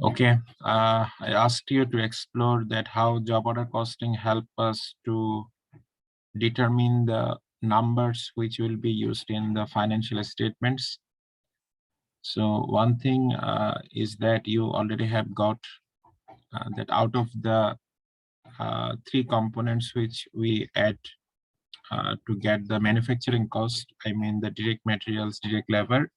Okay, I asked you to explore that how job order costing help us to determine the numbers which will be used in the financial statements. So one thing is that you already have got that out of the three components which we add to get the manufacturing cost, I mean the direct materials, direct labor,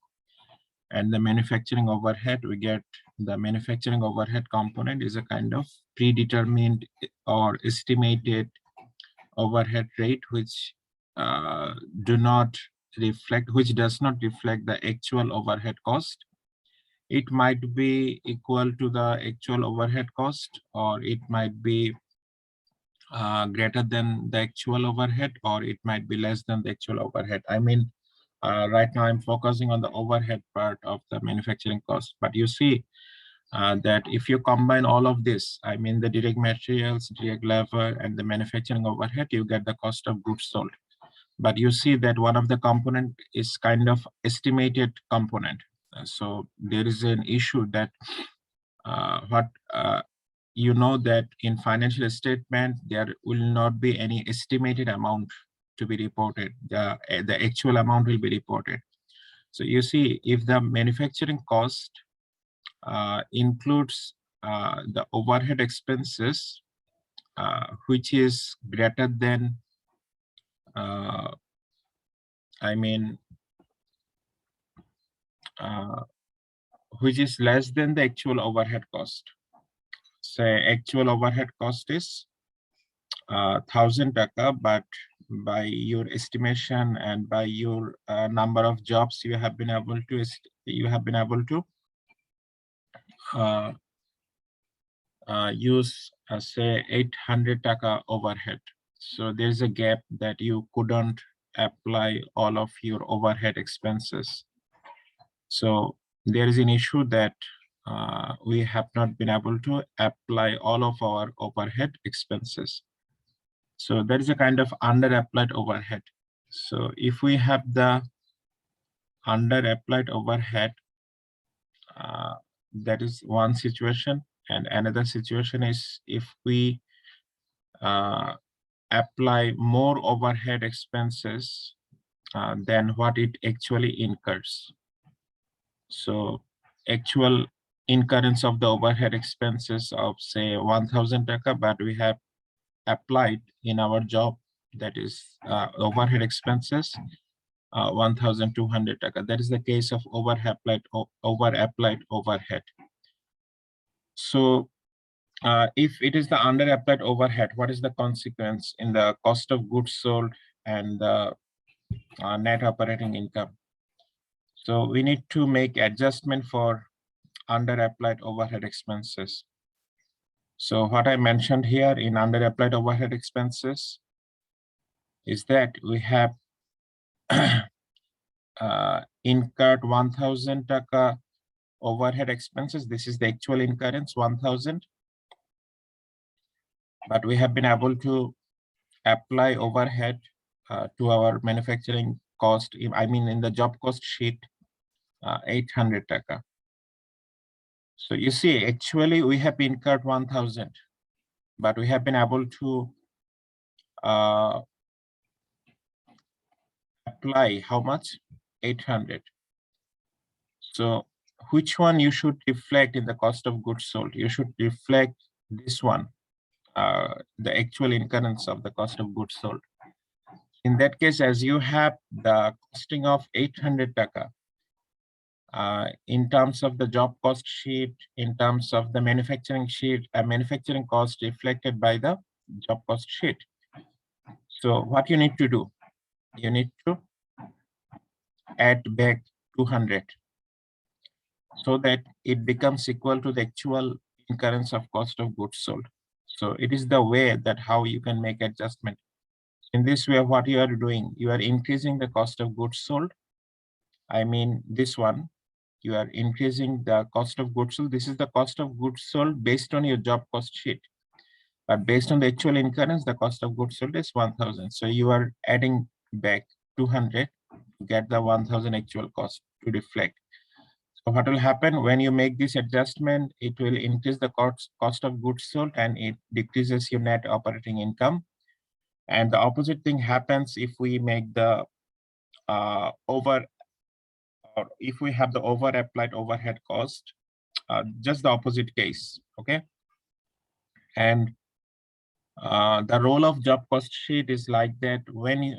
and the manufacturing overhead, we get the manufacturing overhead component is a kind of predetermined or estimated overhead rate which do not reflect, which does not reflect the actual overhead cost. It might be equal to the actual overhead cost, or it might be greater than the actual overhead, or it might be less than the actual overhead. I mean, right now I'm focusing on the overhead part of the manufacturing cost, but you see that if you combine all of this, I mean the direct materials, direct labor, and the manufacturing overhead, you get the cost of goods sold. But you see that one of the component is kind of estimated component. So there is an issue that what you know that in financial statement, there will not be any estimated amount to be reported. The actual amount will be reported. So you see, if the manufacturing cost includes the overhead expenses, which is greater than, I mean, which is less than the actual overhead cost. Say actual overhead cost is 1,000 taka, but by your estimation and by your number of jobs you have been able to use say 800 taka overhead. So there's a gap that you couldn't apply all of your overhead expenses. So there is an issue that we have not been able to apply all of our overhead expenses. So there is a kind of under applied overhead. So if we have the under applied overhead, that is one situation. And another situation is if we apply more overhead expenses than what it actually incurs. So actual incurrence of the overhead expenses of say 1,000 taka, but we have applied in our job, that is overhead expenses 1,200 taka. That is the case of over applied overhead. So if it is the under applied overhead, what is the consequence in the cost of goods sold and the net operating income? So we need to make adjustment for under applied overhead expenses. So what I mentioned here in under applied overhead expenses is that we have incurred 1,000 taka overhead expenses. This is the actual incurrence, 1,000. But we have been able to apply overhead to our manufacturing cost. I mean, in the job cost sheet, 800 taka. So you see, actually we have incurred 1,000, but we have been able to apply how much? 800. So which one you should reflect in the cost of goods sold? You should reflect this one, the actual incurrence of the cost of goods sold. In that case, as you have the costing of 800 taka, in terms of the job cost sheet, in terms of the manufacturing sheet, a manufacturing cost reflected by the job cost sheet. So what you need to do, you need to add back 200 so that it becomes equal to the actual incurrence of cost of goods sold. So it is the way that how you can make adjustment. In this way, what you are doing, you are increasing the cost of goods sold. I mean, this one, you are increasing the cost of goods sold. This is the cost of goods sold based on your job cost sheet. But based on the actual incurrence, the cost of goods sold is 1,000. So you are adding back 200 to get the 1,000 actual cost to reflect. So what will happen when you make this adjustment? It will increase the cost of goods sold and it decreases your net operating income. And the opposite thing happens if we make the or if we have the over applied overhead cost, just the opposite case, okay? And the role of job cost sheet is like that when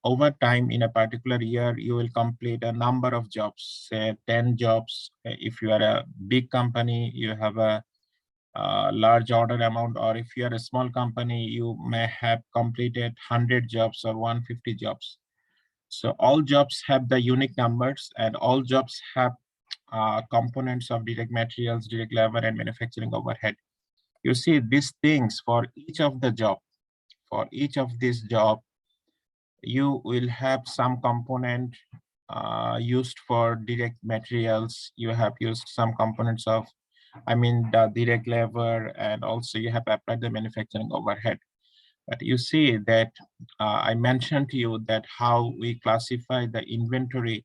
over time in a particular year, you will complete a number of jobs, say 10 jobs. If you are a big company, you have a large order amount, or if you are a small company, you may have completed 100 jobs or 150 jobs. So all jobs have the unique numbers and all jobs have components of direct materials, direct labor, and manufacturing overhead. You see these things for each of the job. For each of these job, you will have some component used for direct materials. You have used some components of, I mean, the direct labor, and also you have applied the manufacturing overhead. But you see that I mentioned to you that how we classify the inventory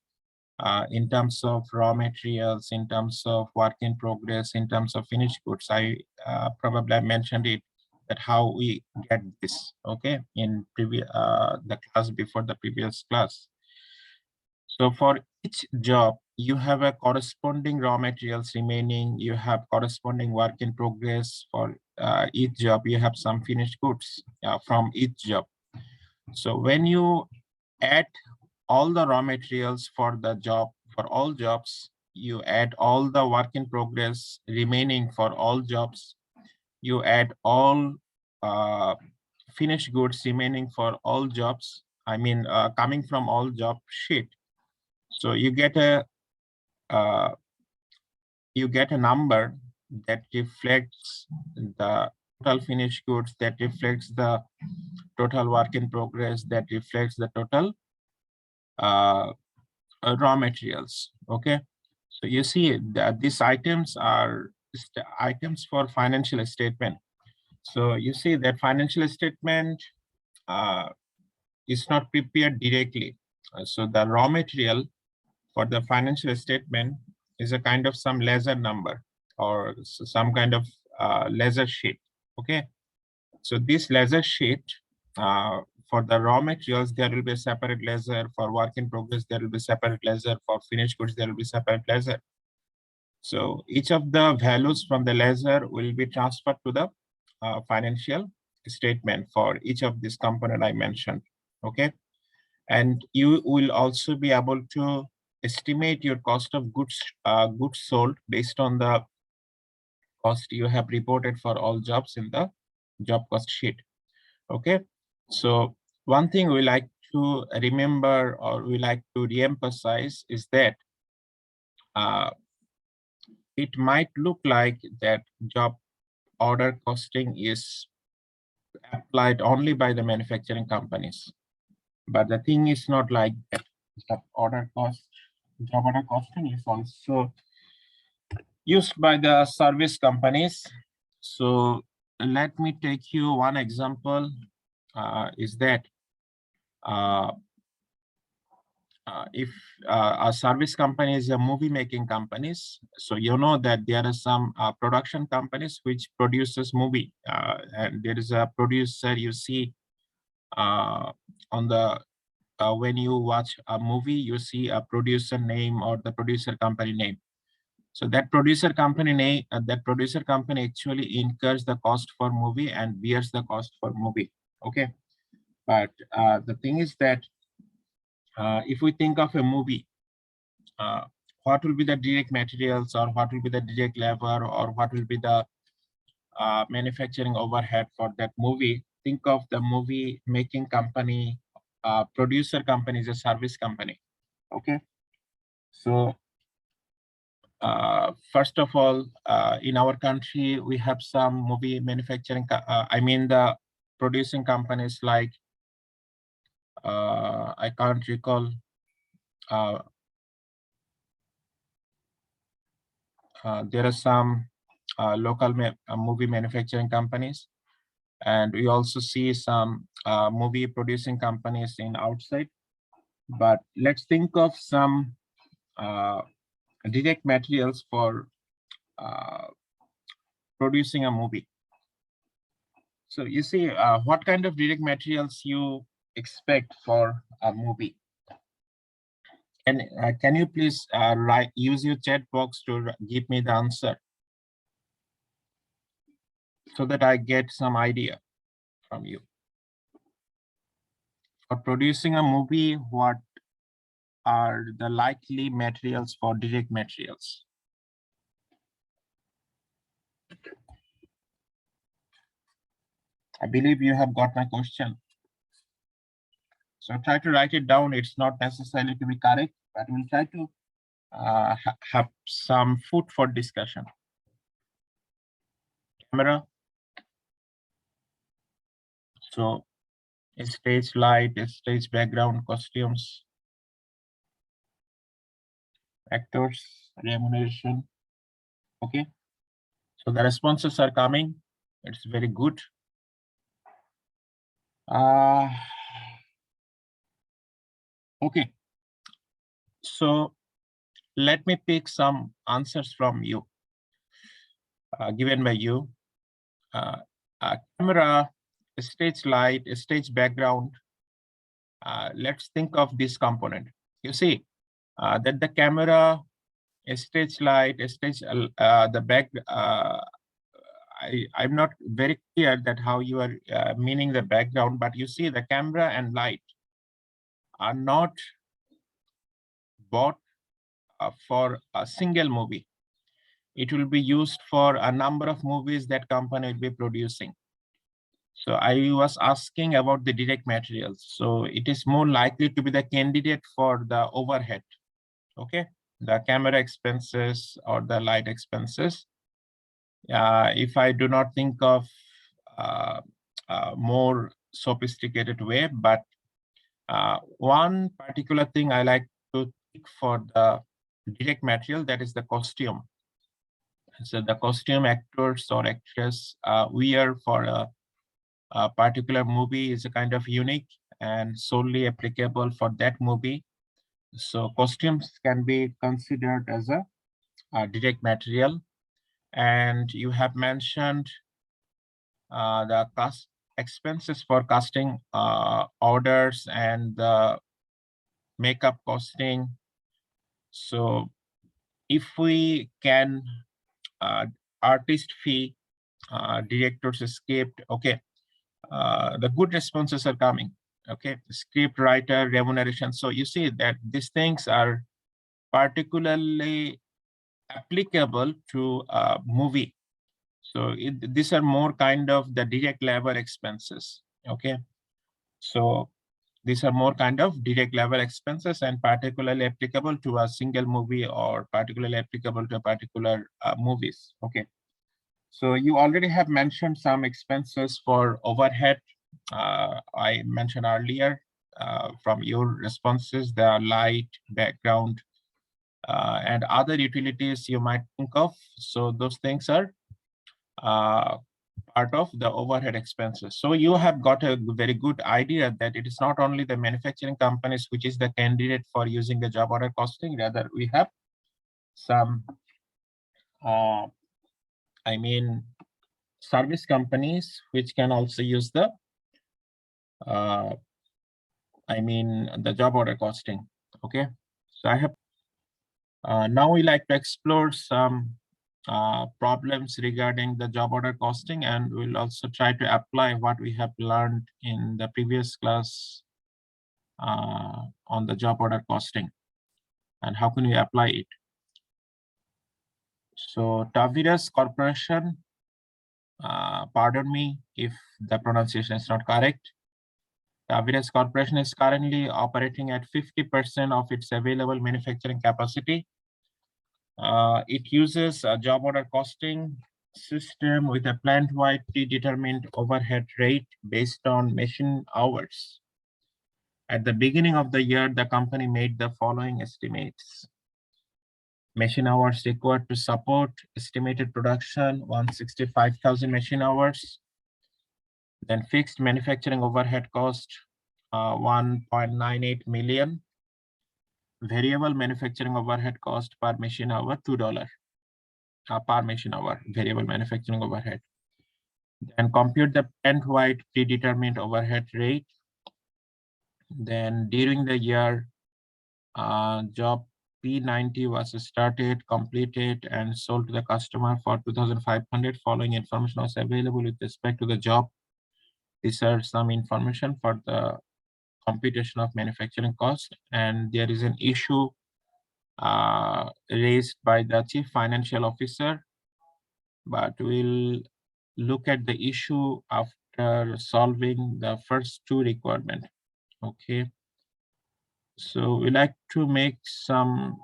in terms of raw materials, in terms of work in progress, in terms of finished goods. I probably mentioned it, that how we get this, okay, in previous the class before the previous class. So for each job, you have a corresponding raw materials remaining, you have corresponding work in progress. For each job, you have some finished goods from each job. So when you add all the raw materials for the job, for all jobs, you add all the work in progress remaining for all jobs, you add all finished goods remaining for all jobs, I mean, coming from all job sheet. So you get a number that reflects the total finished goods, that reflects the total work in progress, that reflects the total raw materials. Okay, so you see that these items are items for financial statement. So you see that financial statement is not prepared directly. So the raw material for the financial statement is a kind of some ledger number or some kind of ledger sheet. Okay, so this ledger sheet for the raw materials, there will be a separate ledger. For work in progress, there will be separate ledger. For finished goods, there will be separate ledger. So each of the values from the ledger will be transferred to the financial statement for each of these component I mentioned. Okay, and you will also be able to estimate your cost of goods sold based on the cost you have reported for all jobs in the job cost sheet. Okay, so one thing we like to remember or we like to re-emphasize is that it might look like that job order costing is applied only by the manufacturing companies, but the thing is not like that. Job order costing is also used by the service companies. So let me take you one example, is that if a service company is a movie making companies, so you know that there are some production companies which produces movie, and there is a producer you see on the when you watch a movie, you see a producer name or the producer company name. So that producer company name, that producer company actually incurs the cost for movie and bears the cost for movie. Okay, but the thing is that if we think of a movie, what will be the direct materials, or what will be the direct labor, or what will be the manufacturing overhead for that movie? Think of the movie making company, producer company is a service company. Okay, so first of all, in our country, we have some movie manufacturing, I mean the producing companies like, I can't recall, there are some local movie manufacturing companies, and we also see some movie producing companies in outside. But let's think of some direct materials for producing a movie. So you see, what kind of direct materials you expect for a movie? And can you please use your chat box to give me the answer so that I get some idea from you? For producing a movie, what are the likely materials for direct materials? I believe you have got my question. So try to write it down. It's not necessarily to be correct, but we'll try to have some food for discussion. Camera. So stage light, stage background, costumes, actors, remuneration. Okay. So the responses are coming. It's very good. Okay. So let me pick some answers from you, given by you. Camera, stage light, stage background. Let's think of this component. You see that the camera, stage light, stage the back. I'm not very clear that how you are meaning the background, but you see the camera and light are not bought for a single movie. It will be used for a number of movies that company will be producing. So I was asking about the direct materials. So it is more likely to be the candidate for the overhead. Okay, the camera expenses or the light expenses. If I do not think of more sophisticated way, but one particular thing I like to pick for the direct material, that is the costume. So the costume actors or actress wear for a particular movie is a kind of unique and solely applicable for that movie. So costumes can be considered as a direct material. And you have mentioned the cost expenses for casting orders and the makeup costing. So if we can artist fee, director's script, okay, the good responses are coming. Okay, script writer, remuneration. So you see that these things are particularly applicable to a movie. So these are more kind of the direct labor expenses. Okay, so these are more kind of direct labor expenses and particularly applicable to a single movie or particularly applicable to a particular movies. Okay, so you already have mentioned some expenses for overhead. I mentioned earlier from your responses, the light, background, and other utilities you might think of. So those things are part of the overhead expenses. So you have got a very good idea that it is not only the manufacturing companies which is the candidate for using the job order costing, rather we have some, I mean, service companies which can also use the, the job order costing. Okay, so I have, now we like to explore some problems regarding the job order costing, and we'll also try to apply what we have learned in the previous class on the job order costing and how can we apply it. So Taviras Corporation, pardon me if the pronunciation is not correct. Taviras Corporation is currently operating at 50% of its available manufacturing capacity. It uses a job order costing system with a plant-wide predetermined overhead rate based on machine hours. At the beginning of the year, the company made the following estimates. Machine hours required to support estimated production, 165,000 machine hours. Then fixed manufacturing overhead cost, 1.98 million. variable manufacturing overhead cost per machine hour, $2 per machine hour, variable manufacturing overhead. Then compute the plant-wide predetermined overhead rate. Then during the year, job P90 was started, completed, and sold to the customer for 2,500. Following information was available with respect to the job. These are some information for the computation of manufacturing cost, and there is an issue raised by the chief financial officer, but we'll look at the issue after solving the first two requirements. Okay, so we like to make some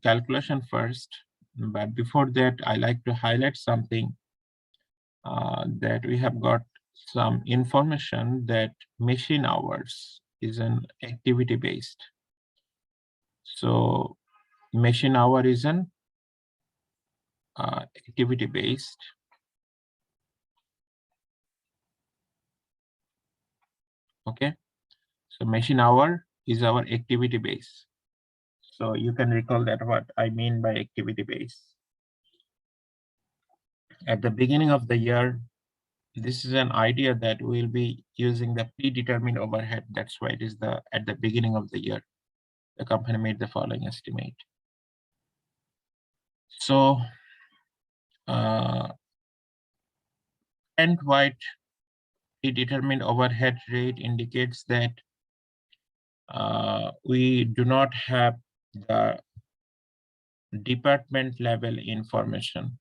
calculation first, but before that, I like to highlight something that we have got some information that machine hours is an activity based. So machine hour is an activity based. Okay, so machine hour is our activity base. So you can recall that what I mean by activity base. At the beginning of the year, this is an idea that we'll be using the predetermined overhead. That's why it is at the beginning of the year, the company made the following estimate. So plant-wide predetermined overhead rate indicates that we do not have the department level information.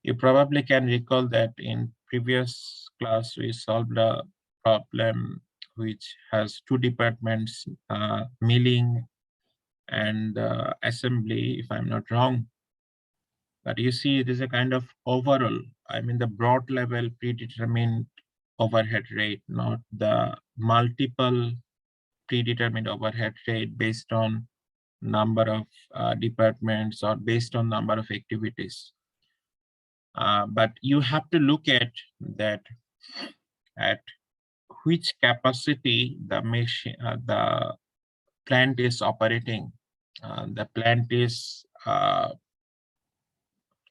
You probably can recall that in previous class, we solved a problem which has two departments, milling and assembly, if I'm not wrong. But you see, it is a kind of overall, I mean, the broad level predetermined overhead rate, not the multiple predetermined overhead rate based on number of departments or based on number of activities. But you have to look at that at which capacity the machine, the plant is operating. The plant is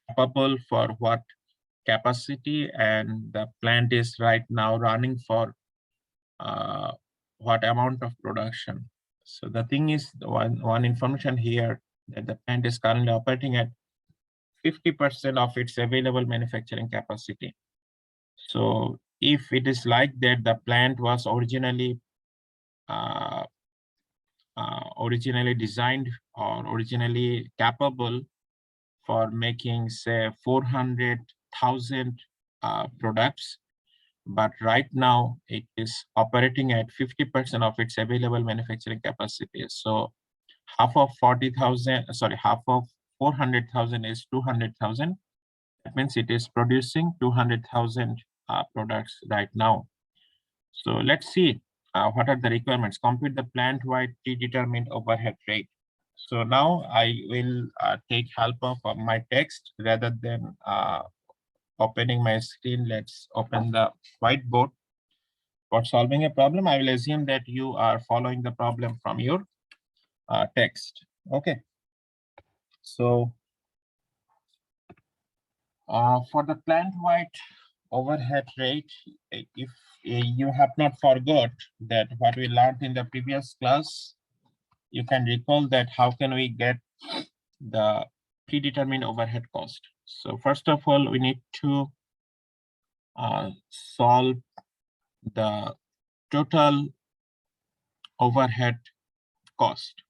capable for what capacity, and the plant is right now running for what amount of production. So the thing is, one information here that the plant is currently operating at 50% of its available manufacturing capacity. So if it is like that, the plant was originally designed or originally capable for making, say, 400,000 products, but right now it is operating at 50% of its available manufacturing capacity. So half of 400,000 is 200,000. That means it is producing 200,000 products right now. So let's see what are the requirements. Compute the plant-wide predetermined overhead rate. So now I will take help of my text rather than opening my screen. Let's open the whiteboard. For solving a problem, I will assume that you are following the problem from your text. Okay. So for the plant-wide overhead rate, if you have not forgot that what we learned in the previous class, you can recall that how can we get the predetermined overhead cost. So first of all, we need to solve the total overhead cost.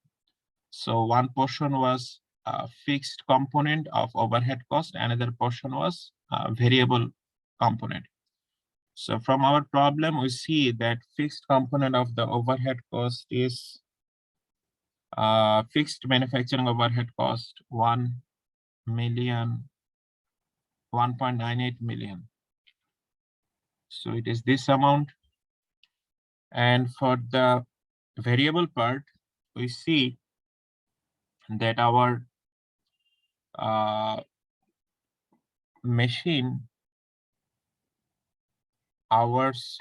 So one portion was a fixed component of overhead cost, another portion was a variable component. So from our problem, we see that fixed component of the overhead cost is fixed manufacturing overhead cost 1.98 million. So it is this amount. And for the variable part, we see that our machine hours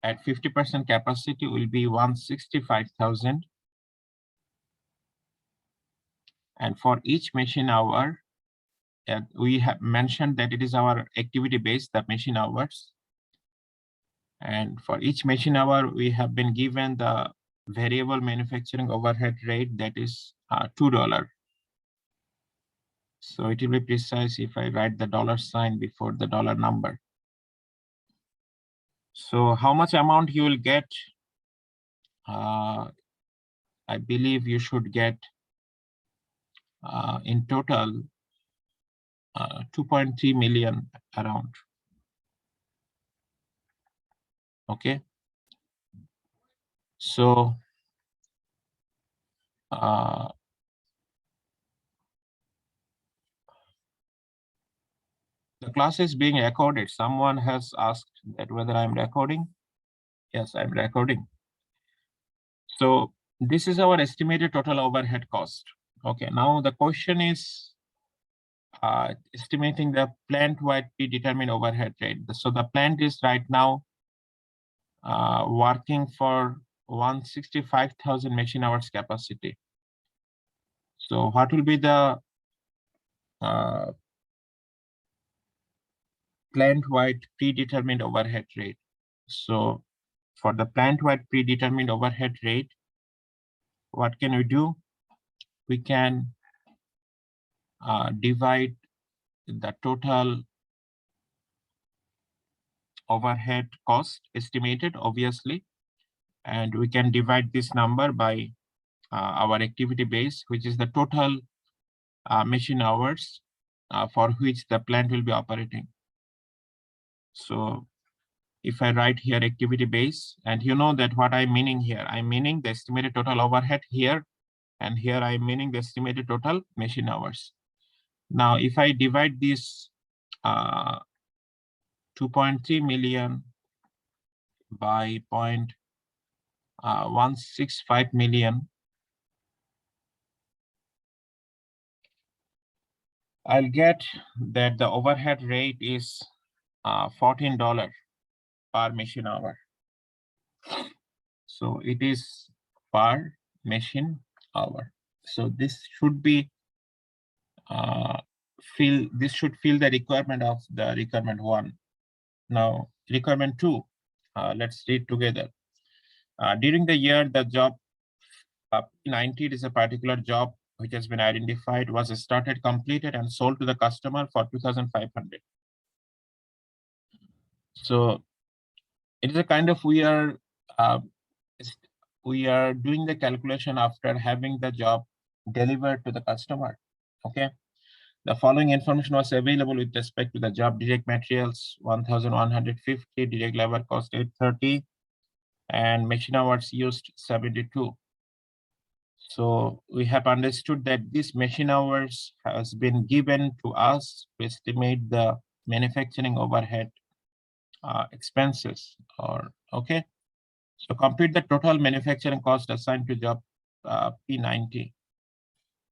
at 50% capacity will be 165,000. And for each machine hour, we have mentioned that it is our activity base, the machine hours. And for each machine hour, we have been given the variable manufacturing overhead rate, that is $2. So it will be precise if I write the $sign before the dollar number. So how much amount you will get? I believe you should get in total 2.3 million around. Okay. So the class is being recorded. Someone has asked that whether I'm recording. Yes, I'm recording. So this is our estimated total overhead cost. Okay, now the question is estimating the plant-wide predetermined overhead rate. So the plant is right now working for 165,000 machine hours capacity. So what will be the plant-wide predetermined overhead rate? So for the plant-wide predetermined overhead rate, what can we do? We can divide the total overhead cost estimated, obviously, and we can divide this number by our activity base, which is the total machine hours for which the plant will be operating. So if I write here activity base, and you know that what I'm meaning here, I'm meaning the estimated total overhead here, and here I'm meaning the estimated total machine hours. Now, if I divide this 2.3 million by 0.165 million, I'll get that the overhead rate is $14 per machine hour. So it is per machine hour. So this should be this should fill the requirement of the requirement 1. Now requirement 2, let's read together. During the year, the job P90 is a particular job which has been identified, was started, completed, and sold to the customer for 2,500. So it is a kind of we are doing the calculation after having the job delivered to the customer. Okay. The following information was available with respect to the job: direct materials 1,150, direct labor cost 830, and machine hours used 72. So we have understood that this machine hours has been given to us to estimate the manufacturing overhead expenses. Okay. So compute the total manufacturing cost assigned to job P90.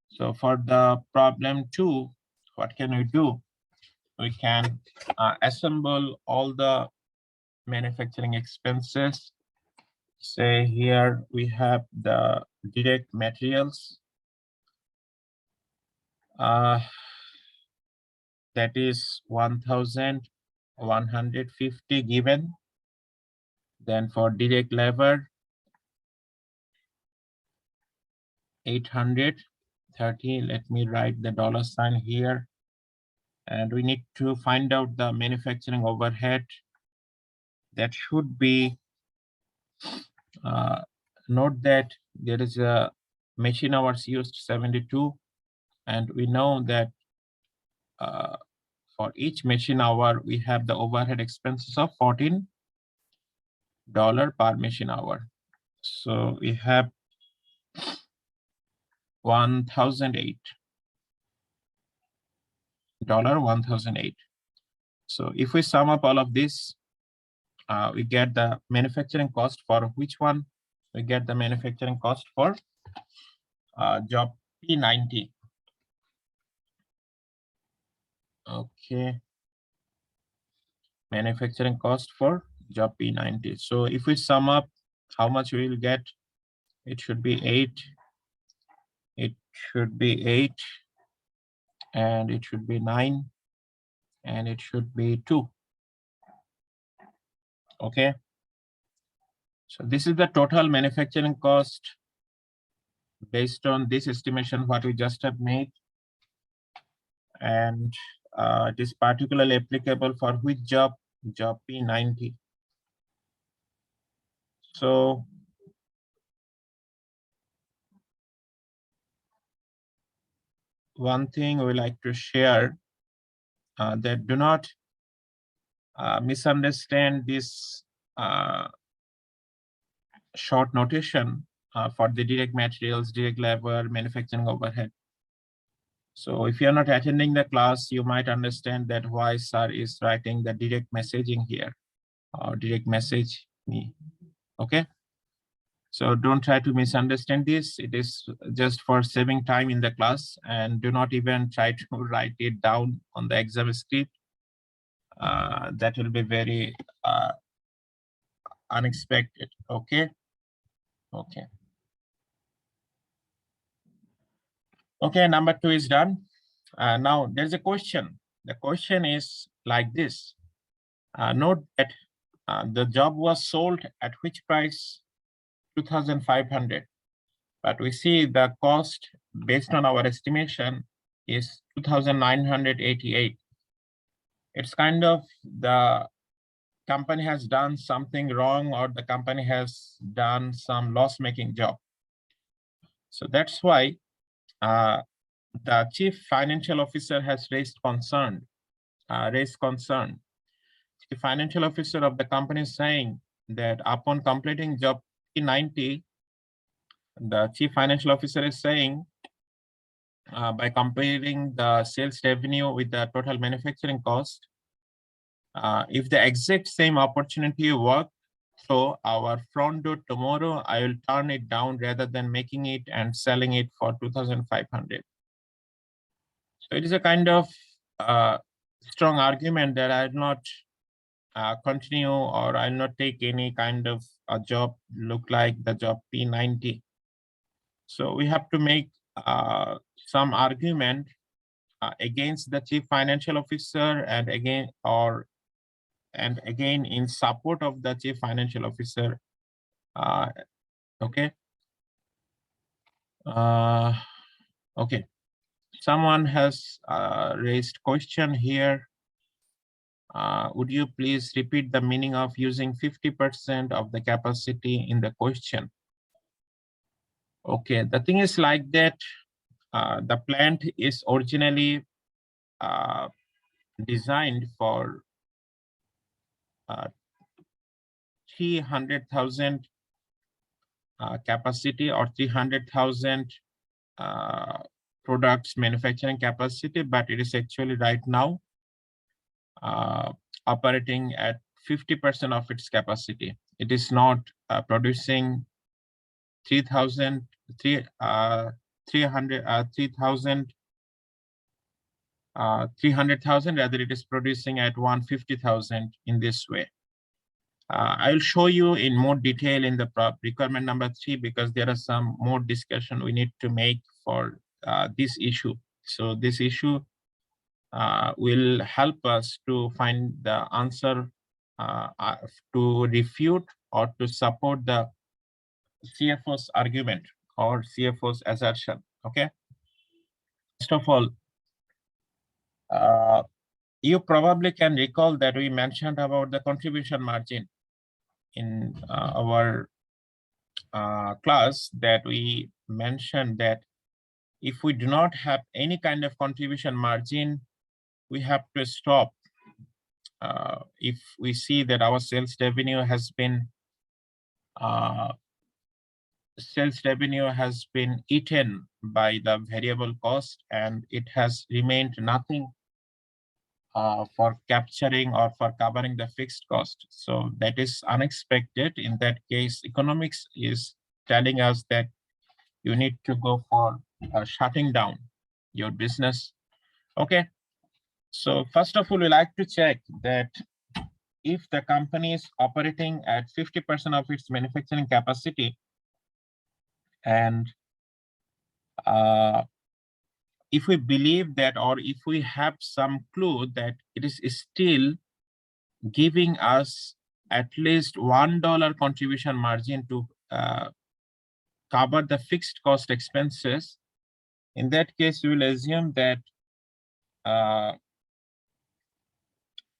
So for the problem 2, what can we do? We can assemble all the manufacturing expenses. Say here we have the direct materials. That is 1,150 given. Then for direct labor, 830. Let me write the $sign here. And we need to find out the manufacturing overhead. That should be, note that there is a machine hours used 72. And we know that for each machine hour, we have the overhead expenses of $14 per machine hour. So we have 1,008. $1,008. So if we sum up all of this, we get the manufacturing cost for which one? We get the manufacturing cost for job P90. Okay. Manufacturing cost for job P90. So if we sum up how much we will get, it should be 8 it should be 8, and it should be 9, and it should be 2. Okay. So this is the total manufacturing cost based on this estimation what we just have made, and it is particularly applicable for which job? Job P90. So one thing we like to share, that do not misunderstand this short notation for the direct materials, direct labor, manufacturing overhead. So if you're not attending the class, you might understand that why sir is writing the direct messaging here, or direct message me. Okay. So don't try to misunderstand this. It is just for saving time in the class, and do not even try to write it down on the exam script. That will be very unexpected. Okay. Okay. Okay, number 2 is done. Now there's a question. The question is like this. Note that the job was sold at which price? 2,500. But we see the cost based on our estimation is 2,988. It's kind of the company has done something wrong, or the company has done some loss-making job. So that's why the chief financial officer has raised concern. The financial officer of the company is saying that upon completing job P90, the chief financial officer is saying, by comparing the sales revenue with the total manufacturing cost, if the exact same opportunity work, so our front door tomorrow, I will turn it down rather than making it and selling it for 2,500. So it is a kind of strong argument that I will not continue, or I'll not take any kind of a job look like the job P90. So we have to make some argument against the chief financial officer, and again in support of the chief financial officer. Okay. Okay. Someone has raised question here. Would you please repeat the meaning of using 50% of the capacity in the question? Okay, the thing is like that. The plant is originally designed for 300,000 capacity, or 300,000 products manufacturing capacity, but it is actually right now operating at 50% of its capacity. It is not producing 3,000, 300,000, rather it is producing at 150,000 in this way. I'll show you in more detail in the requirement number 3, because there are some more discussion we need to make for this issue. So this issue will help us to find the answer to refute or to support the CFO's argument or CFO's assertion. Okay. First of all, you probably can recall that we mentioned about the contribution margin in our class, that we mentioned that if we do not have any kind of contribution margin, we have to stop. If we see that our sales revenue has been eaten by the variable cost, and it has remained nothing for capturing or for covering the fixed cost. So that is unexpected. In that case, economics is telling us that you need to go for shutting down your business. Okay. So first of all, we like to check that if the company is operating at 50% of its manufacturing capacity, and If we believe that, or if we have some clue that it is still giving us at least $1 contribution margin to cover the fixed cost expenses, in that case, we will assume that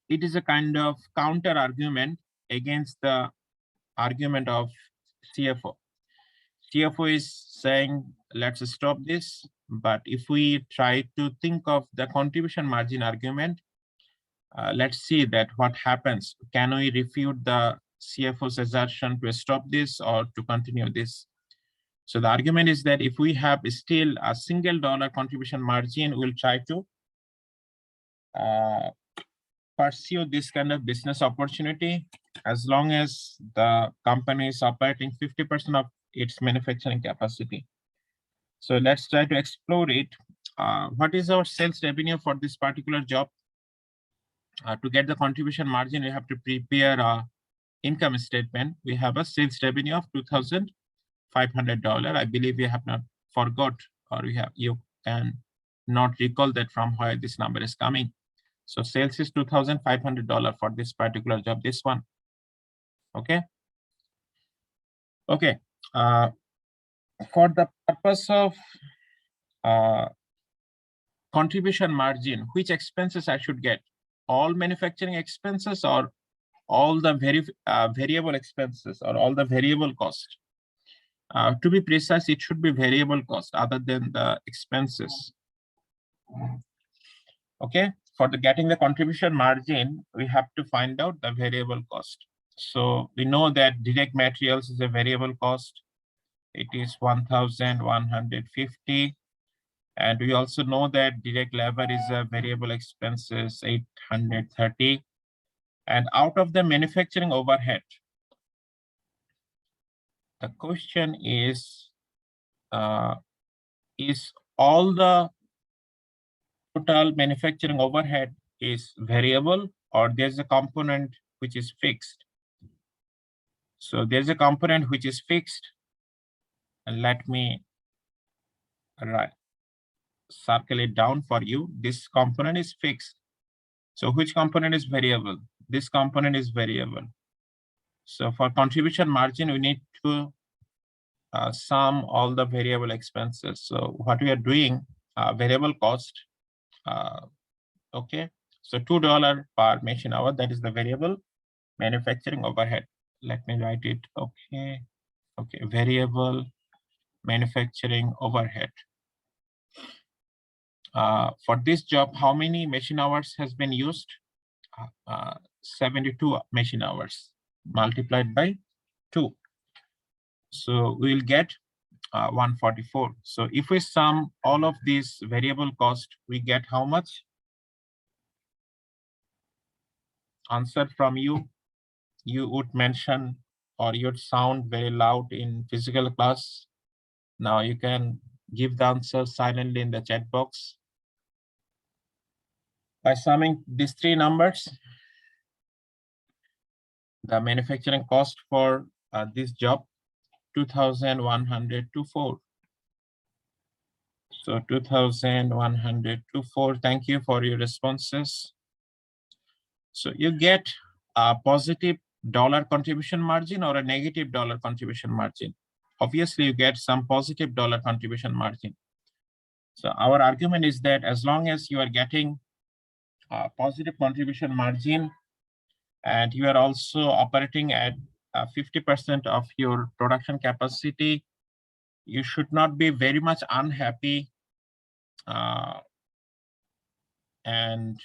it is a kind of counter argument against the argument of CFO. CFO is saying, let's stop this. But if we try to think of the contribution margin argument, let's see that what happens. Can we refute the CFO's assertion to stop this or to continue this? So the argument is that if we have still a single dollar contribution margin, we'll try to pursue this kind of business opportunity as long as the company is operating 50% of its manufacturing capacity. So let's try to explore it. What is our sales revenue for this particular job? To get the contribution margin, we have to prepare a income statement. We have a sales revenue of $2,500. I believe we have not forgot, or you can not recall that from where this number is coming. So sales is $2,500 for this particular job, this one. Okay. Okay. For the purpose of contribution margin, which expenses I should get? All manufacturing expenses or all the variable expenses or all the variable cost? To be precise, it should be variable cost other than the expenses. Okay, for getting the contribution margin, we have to find out the variable cost. So we know that direct materials is a variable cost. It is 1,150. And we also know that direct labor is a variable expenses, 830. And out of the manufacturing overhead, the question is all the total manufacturing overhead is variable, or there's a component which is fixed? So there's a component which is fixed, and let me circle it down for you. This component is fixed. So which component is variable? This component is variable. So for contribution margin, we need to sum all the variable expenses. So what we are doing, variable cost, okay. So $2 per machine hour, that is the variable manufacturing overhead. Let me write it, okay. Okay, variable manufacturing overhead. For this job, how many machine hours has been used? 72 machine hours multiplied by 2. So we'll get 144. So if we sum all of these variable cost, we get how much? Answer from you. You would mention, or you'd sound very loud in physical class. Now you can give the answer silently in the chat box. By summing these three numbers, the manufacturing cost for this job, 2,124. So 2,124. Thank you for your responses. So you get a positive dollar contribution margin or a negative dollar contribution margin. Obviously, you get some positive dollar contribution margin. So our argument is that as long as you are getting a positive contribution margin and you are also operating at 50% of your production capacity, you should not be very much unhappy, and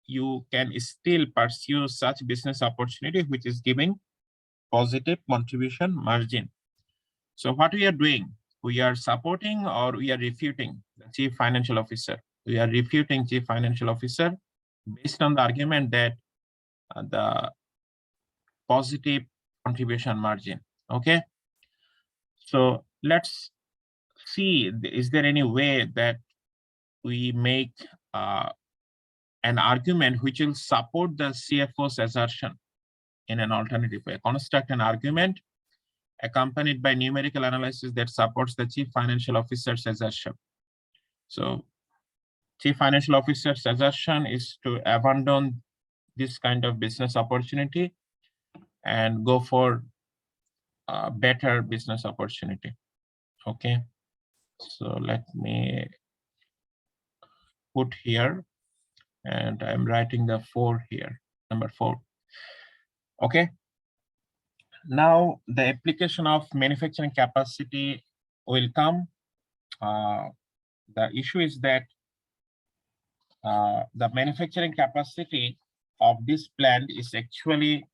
you can still pursue such business opportunity which is giving positive contribution margin. So what we are doing, we are supporting or we are refuting the chief financial officer. We are refuting chief financial officer based on the argument that the positive contribution margin. Okay. So let's see, is there any way that we make an argument which will support the CFO's assertion in an alternative way? Construct an argument accompanied by numerical analysis that supports the chief financial officer's assertion. So Chief Financial Officer's suggestion is to abandon this kind of business opportunity and go for a better business opportunity. Okay, so let me put here, and I'm writing the 4 here, number 4. Okay, now the application of manufacturing capacity will come. The issue is that the manufacturing capacity of this plant is actually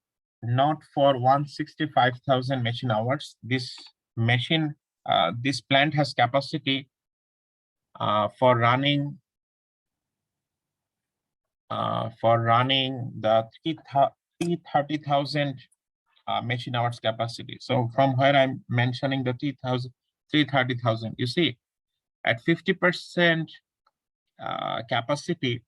not for 165,000 machine hours. This plant has capacity for running the 330,000 machine hours capacity. So from where I'm mentioning the 330,000, you see, at 50% capacity,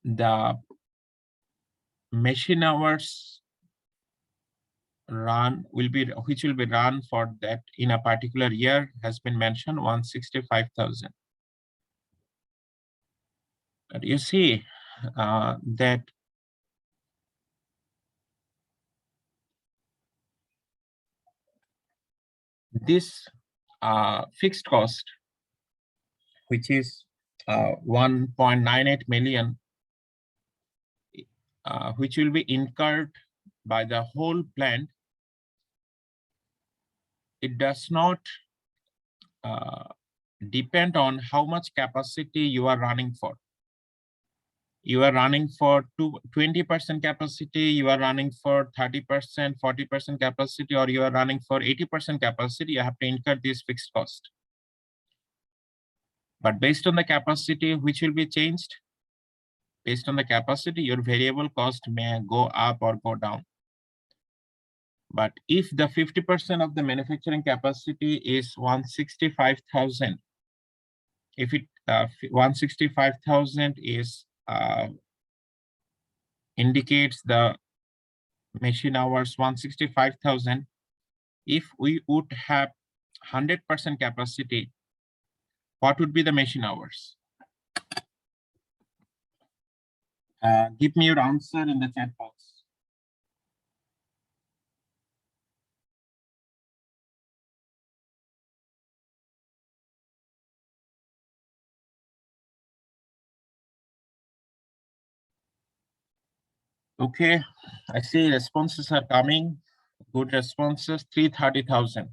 the machine hours which will be run for that in a particular year has been mentioned 165,000. But you see that this fixed cost, which is 1.98 million, which will be incurred by the whole plant, it does not depend on how much capacity you are running for. You are running for 20% capacity, you are running for 30%, 40% capacity, or you are running for 80% capacity, you have to incur this fixed cost. But based on the capacity, which will be changed? Based on the capacity, your variable cost may go up or go down. But if the 50% of the manufacturing capacity is 165,000, if it 165,000 is indicates the machine hours 165,000, if we would have 100% capacity, what would be the machine hours? Give me your answer in the chat box. Okay, I see responses are coming. Good responses, 330,000.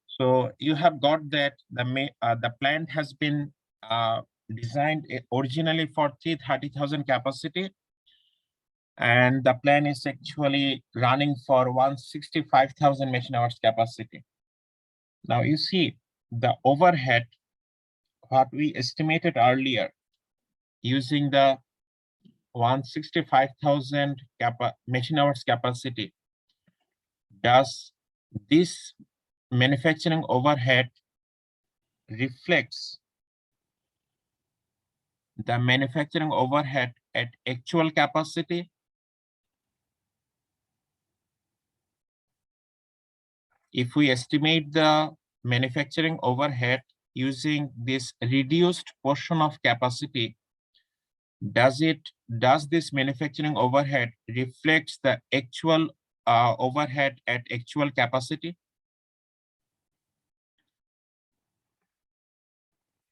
So you have got that the plant has been designed originally for 330,000 capacity, and the plan is actually running for 165,000 machine hours capacity. Now you see the overhead, what we estimated earlier, using the 165,000 machine hours capacity. Does this manufacturing overhead reflects the manufacturing overhead at actual capacity? If we estimate the manufacturing overhead using this reduced portion of capacity, does this manufacturing overhead reflects the actual overhead at actual capacity?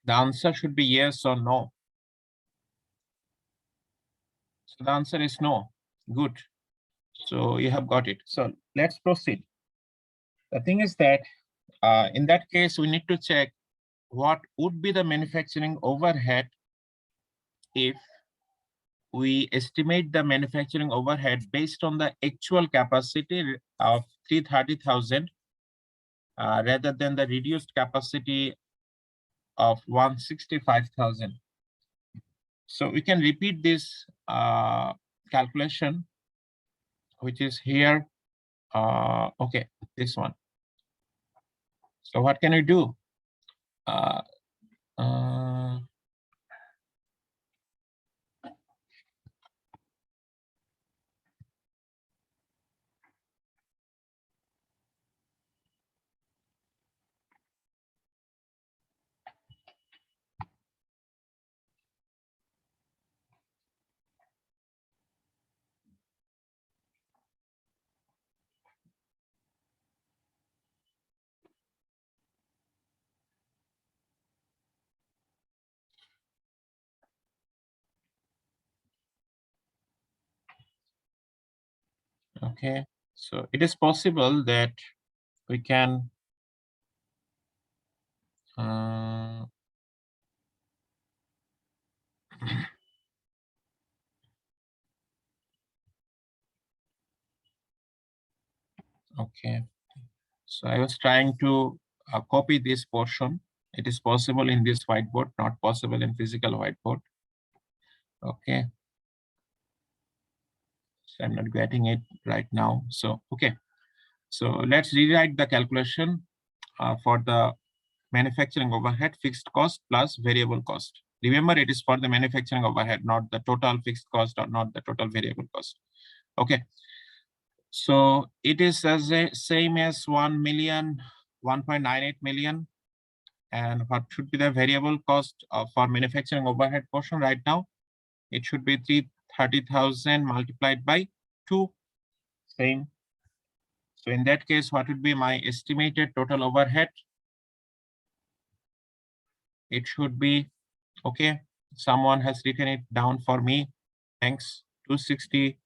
The answer should be yes or no. So the answer is no. Good. So you have got it. So let's proceed. The thing is that in that case, we need to check what would be the manufacturing overhead if we estimate the manufacturing overhead based on the actual capacity of 330,000 rather than the reduced capacity of 165,000. So we can repeat this calculation, which is here. Okay, this one. So what can we do? Okay, so it is possible that we can okay, so I was trying to copy this portion. It is possible in this whiteboard, not possible in physical whiteboard. Okay, so I'm not getting it right now. So, okay, so let's rewrite the calculation for the manufacturing overhead fixed cost plus variable cost. Remember, it is for the manufacturing overhead, not the total fixed cost or not the total variable cost. Okay, so it is as a same as 1 million, 1.98 million. And what should be the variable cost for manufacturing overhead portion right now? It should be 330,000 multiplied by 2. Same. So in that case, what would be my estimated total overhead? It should be, okay, someone has written it down for me. Thanks. 260.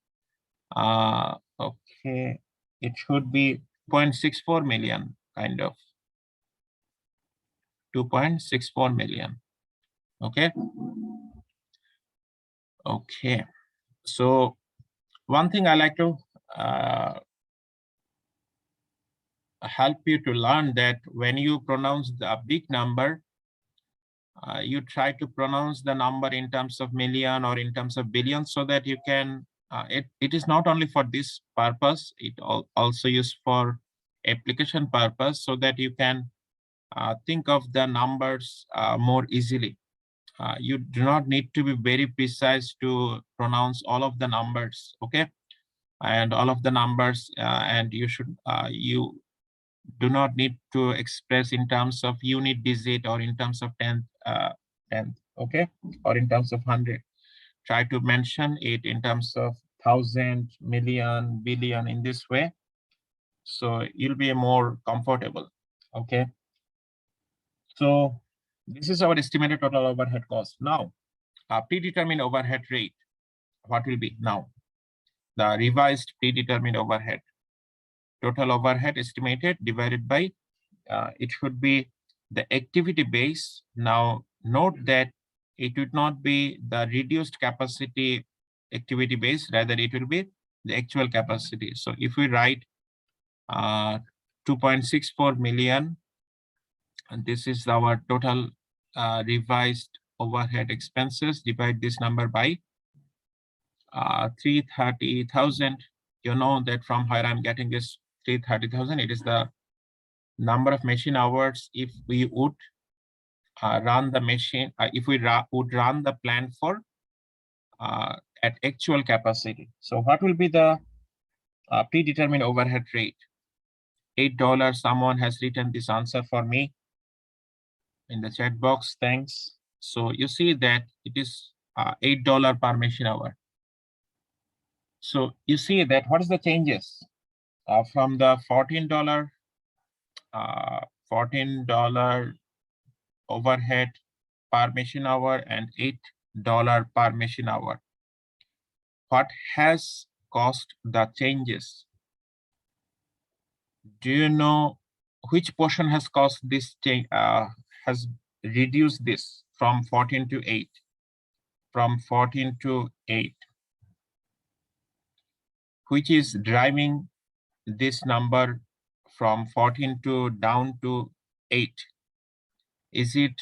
Okay, it should be 0.64 million, kind of. 2.64 million. Okay. Okay. So one thing I like to help you to learn that when you pronounce the big number, you try to pronounce the number in terms of million or in terms of billion, so that you can, it is not only for this purpose, it also used for application purpose, so that you can think of the numbers more easily. You do not need to be very precise to pronounce all of the numbers, okay? And all of the numbers, and you should, you do not need to express in terms of unit digit or in terms of tenth, okay, or in terms of 100. Try to mention it in terms of thousand, million, billion, in this way, so you'll be more comfortable. Okay, so this is our estimated total overhead cost. Now, predetermined overhead rate, what will be now? The revised predetermined overhead, total overhead estimated divided by, it should be the activity base. Now note that it would not be the reduced capacity activity base, rather it will be the actual capacity. So if we write 2.64 million, and this is our total revised overhead expenses, divide this number by 330,000. You know that from where I'm getting this 330,000, it is the number of machine hours if we would run the machine, if we would run the plant for at actual capacity. So what will be the predetermined overhead rate? $8. Someone has written this answer for me in the chat box. Thanks. So you see that it is $8 per machine hour. So you see that what is the changes from the $14 overhead per machine hour and $8 per machine hour. What has caused the changes? Do you know which portion has caused this change, has reduced this from 14 to 8? From 14 to 8. Which is driving this number from 14 to down to 8? Is it,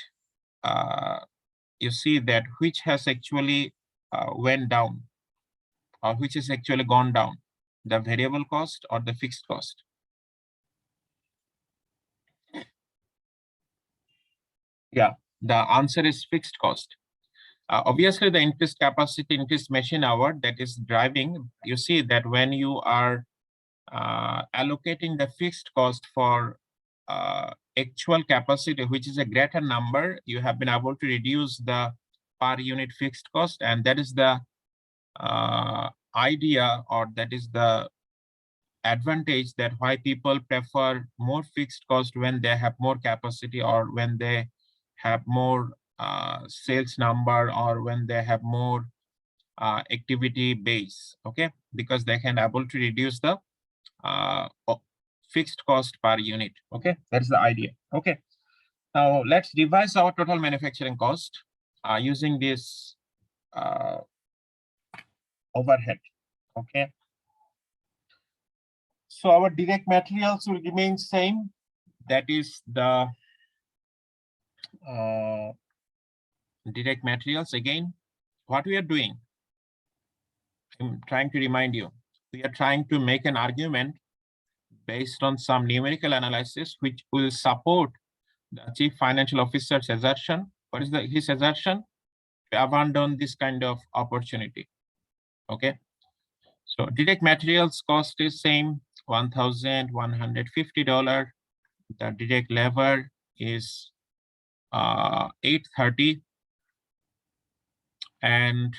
you see that which has actually went down, or which has actually gone down? The variable cost or the fixed cost? Yeah, the answer is fixed cost. Obviously, the increased capacity, increased machine hour, that is driving. You see that when you are allocating the fixed cost for actual capacity, which is a greater number, you have been able to reduce the per unit fixed cost, and that is the idea, or that is the advantage, that why people prefer more fixed cost when they have more capacity, or when they have more sales number, or when they have more activity base, okay, because they can able to reduce the fixed cost per unit. Okay, that's the idea. Okay, now let's revise our total manufacturing cost using this overhead. Okay, so our direct materials will remain same. That is the direct materials. Again, what we are doing, I'm trying to remind you, we are trying to make an argument based on some numerical analysis which will support the chief financial officer's assertion. What is his assertion? To abandon this kind of opportunity. Okay, so direct materials cost is same, $1,150. The direct labor is $830, and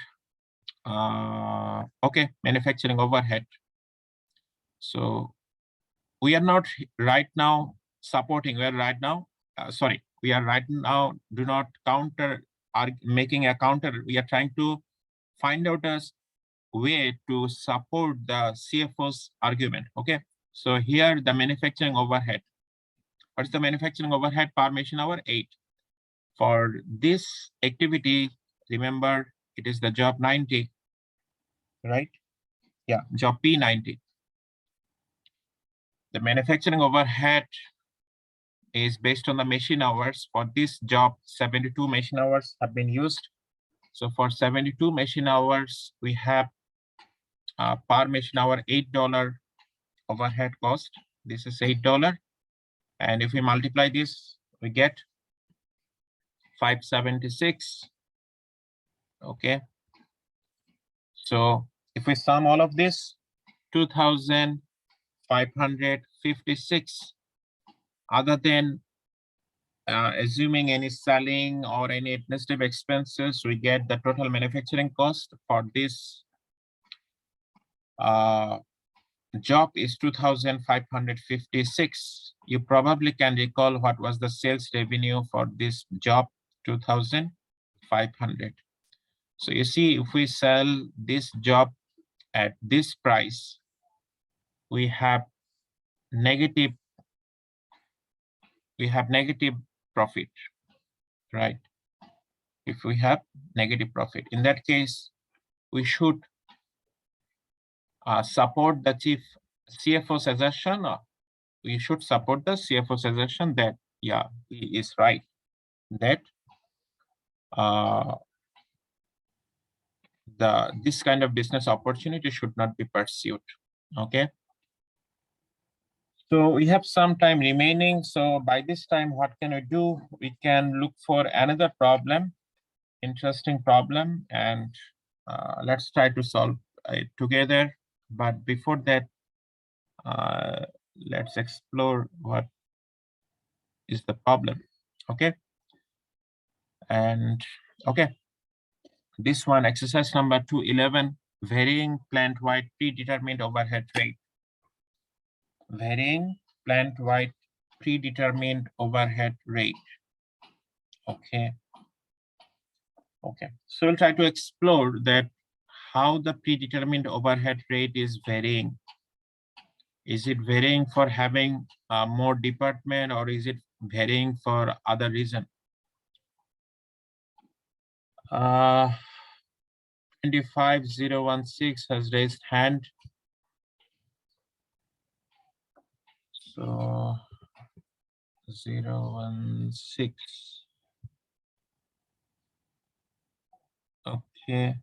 okay, manufacturing overhead. So we are not right now supporting. We are right now we are right now do not counter, are making a counter. We are trying to find out a way to support the CFO's argument. Okay, so here the manufacturing overhead. What is the manufacturing overhead per machine hour? 8. For this activity, remember it is the job 90, right? Yeah, job P90. The manufacturing overhead is based on the machine hours. For this job, 72 machine hours have been used. So for 72 machine hours, we have per machine hour $8 overhead cost. This is $8. And if we multiply this, we get 576. Okay. So if we sum all of this, 2,556. Other than assuming any selling or any administrative expenses, we get the total manufacturing cost for this job is 2,556. You probably can recall what was the sales revenue for this job, 2,500. So you see, if we sell this job at this price, we have negative profit, right? If we have negative profit, in that case, we should support the CFO's assertion, or we should support the CFO's assertion that, yeah, he is right, that this kind of business opportunity should not be pursued. Okay. So we have some time remaining. So by this time, what can we do? We can look for another problem, interesting problem, and let's try to solve it together. But before that, let's explore what is the problem. Okay. And okay, this one, exercise number 211, varying plant-wide predetermined overhead rate. Varying plant-wide predetermined overhead rate. Okay. Okay. So we'll try to explore that how the predetermined overhead rate is varying. Is it varying for having more department, or is it varying for other reason? 25016 has raised hand. So 016. Okay.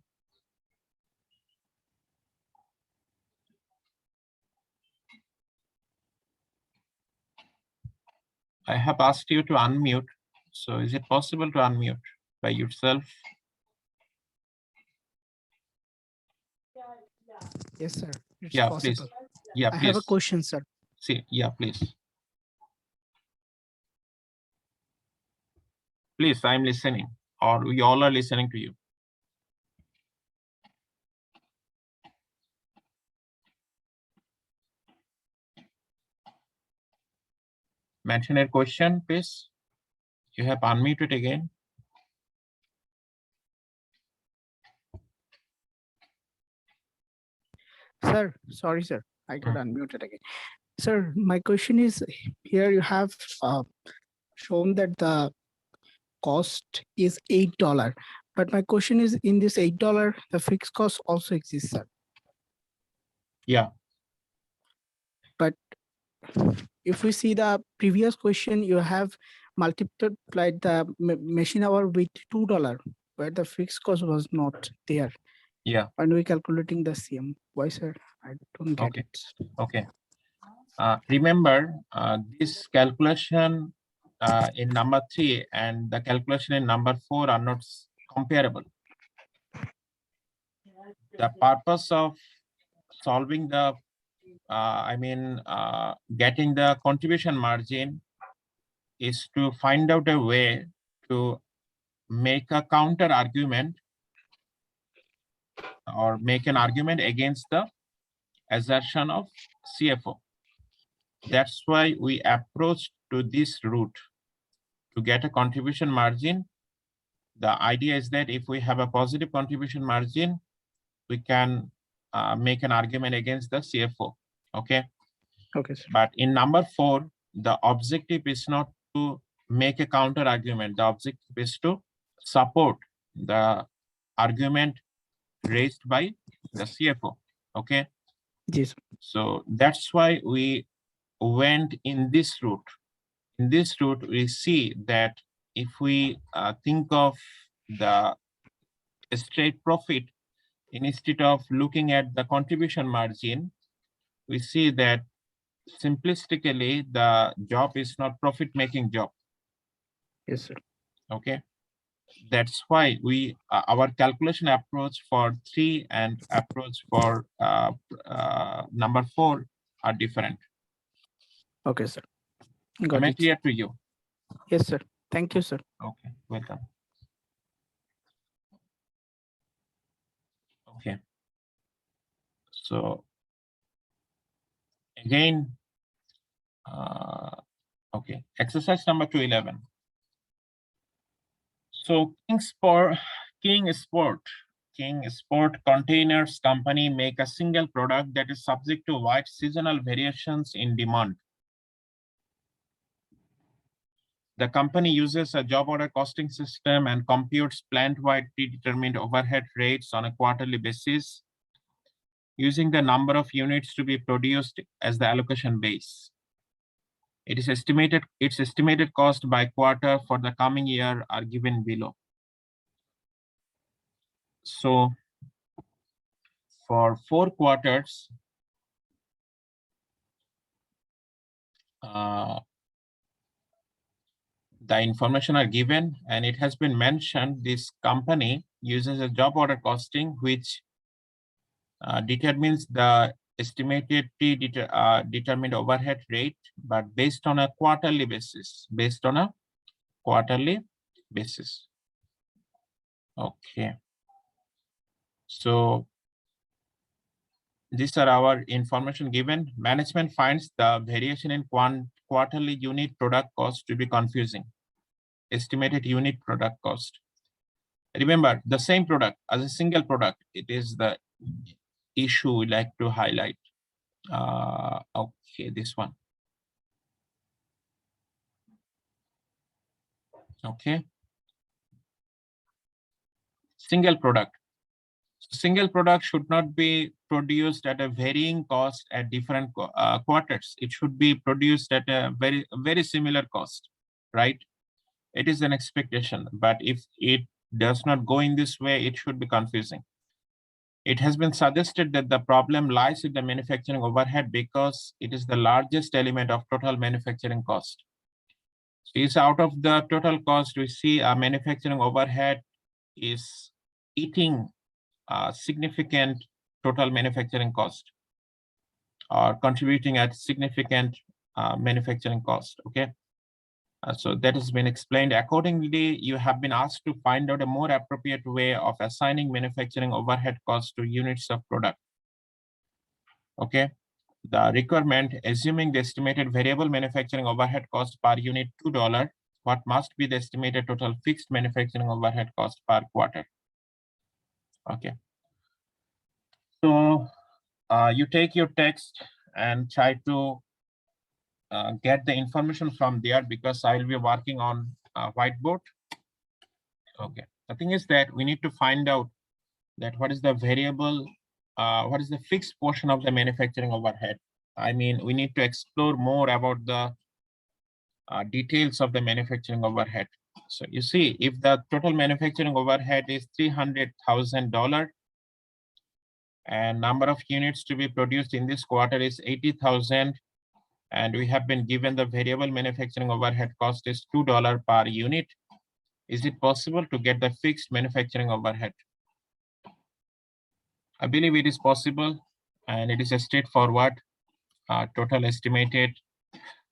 I have asked you to unmute. So is it possible to unmute by yourself? Yes, sir. It's Yeah, possible. please. Yeah, I please. have a question, sir. See, yeah, please. Please, I'm listening, or we all are listening to you. Mention a question, please. You have unmuted again. Sir, sorry, sir. I got Hmm. unmuted again. Sir, my question is here you have uh, shown that the cost is $8. But my question is in this $8, the fixed cost also exists, sir. Yeah, But if we see the previous question, you have multiplied the machine hour with $2, where the fixed cost was not there. yeah. When we calculating the CM, why, sir? I don't get Okay, it. okay. Remember, this calculation in number 3 and the calculation in number 4 are not comparable. The purpose of solving the, getting the contribution margin is to find out a way to make a counter argument or make an argument against the assertion of CFO. That's why we approach to this route to get a contribution margin. The idea is that if we have a positive contribution margin, we can make an argument against the CFO. Okay. Okay, sir. But in number 4, the objective is not to make a counter argument. The objective is to support the argument raised by the CFO. Okay. Yes. So that's why we went in this route. In this route, we see that if we think of the straight profit instead of looking at the contribution margin, we see that simplistically the job is not profit-making job. Yes, sir. Okay, that's why we our calculation approach for 3 and approach for number 4 are different. Okay, sir. Am Got I it. clear to you? Yes, sir. Thank you, sir. Okay, welcome. Okay, so again, okay, exercise number 211. So King Sport Containers Company make a single product that is subject to wide seasonal variations in demand. The company uses a job order costing system and computes plant-wide predetermined overhead rates on a quarterly basis, using the number of units to be produced as the allocation base. Its estimated cost by quarter for the coming year are given below. So for 4 quarters, the information are given, and it has been mentioned this company uses a job order costing, which determines the estimated determined overhead rate, but based on a quarterly basis. Okay. So these are our information given. Management finds the variation in quarterly unit product cost to be confusing. Estimated unit product cost. Remember, the same product as a single product, it is the issue we like to highlight. Okay, this one. Okay. Single product. Single product should not be produced at a varying cost at different quarters. It should be produced at a very similar cost, right? It is an expectation, but if it does not go in this way, it should be confusing. It has been suggested that the problem lies in the manufacturing overhead because it is the largest element of total manufacturing cost. So it's out of the total cost, we see a manufacturing overhead is eating significant total manufacturing cost or contributing at significant manufacturing cost. Okay. So that has been explained. Accordingly, you have been asked to find out a more appropriate way of assigning manufacturing overhead cost to units of product. Okay. The requirement, assuming the estimated variable manufacturing overhead cost per unit $2, what must be the estimated total fixed manufacturing overhead cost per quarter? Okay. So you take your text and try to get the information from there, because I will be working on a whiteboard. Okay, the thing is that we need to find out that what is the variable, what is the fixed portion of the manufacturing overhead. I mean, we need to explore more about the details of the manufacturing overhead. So you see, if the total manufacturing overhead is $300,000 and number of units to be produced in this quarter is 80,000, and we have been given the variable manufacturing overhead cost is $2 per unit, is it possible to get the fixed manufacturing overhead? I believe it is possible, and it is a straightforward. Total estimated,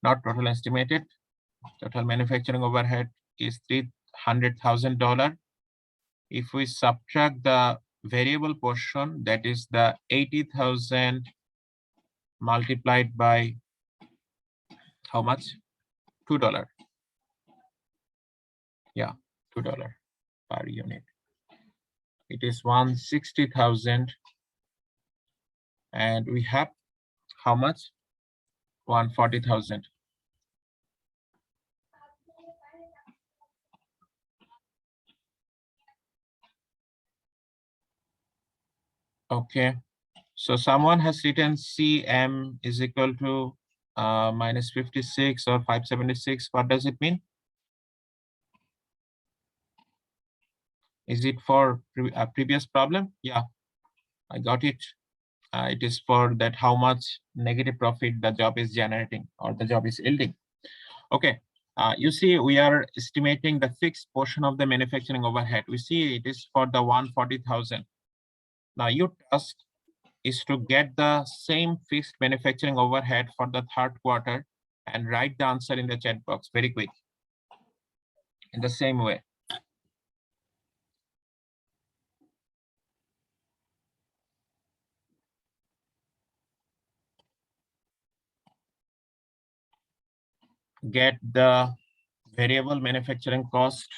not total estimated, total manufacturing overhead is $300,000. If we subtract the variable portion, that is the 80,000 multiplied by how much? $2. Yeah, $2 per unit. It is 160,000, and we have how much? 140,000. Okay, so someone has written CM is equal to minus 56 or 576. What does it mean? Is it for a previous problem? Yeah, I got it. It is for that how much negative profit the job is generating or the job is yielding. Okay, you see, we are estimating the fixed portion of the manufacturing overhead. We see it is for the 140,000. Now your task is to get the same fixed manufacturing overhead for the third quarter and write the answer in the chat box very quick in the same way. Get the variable manufacturing cost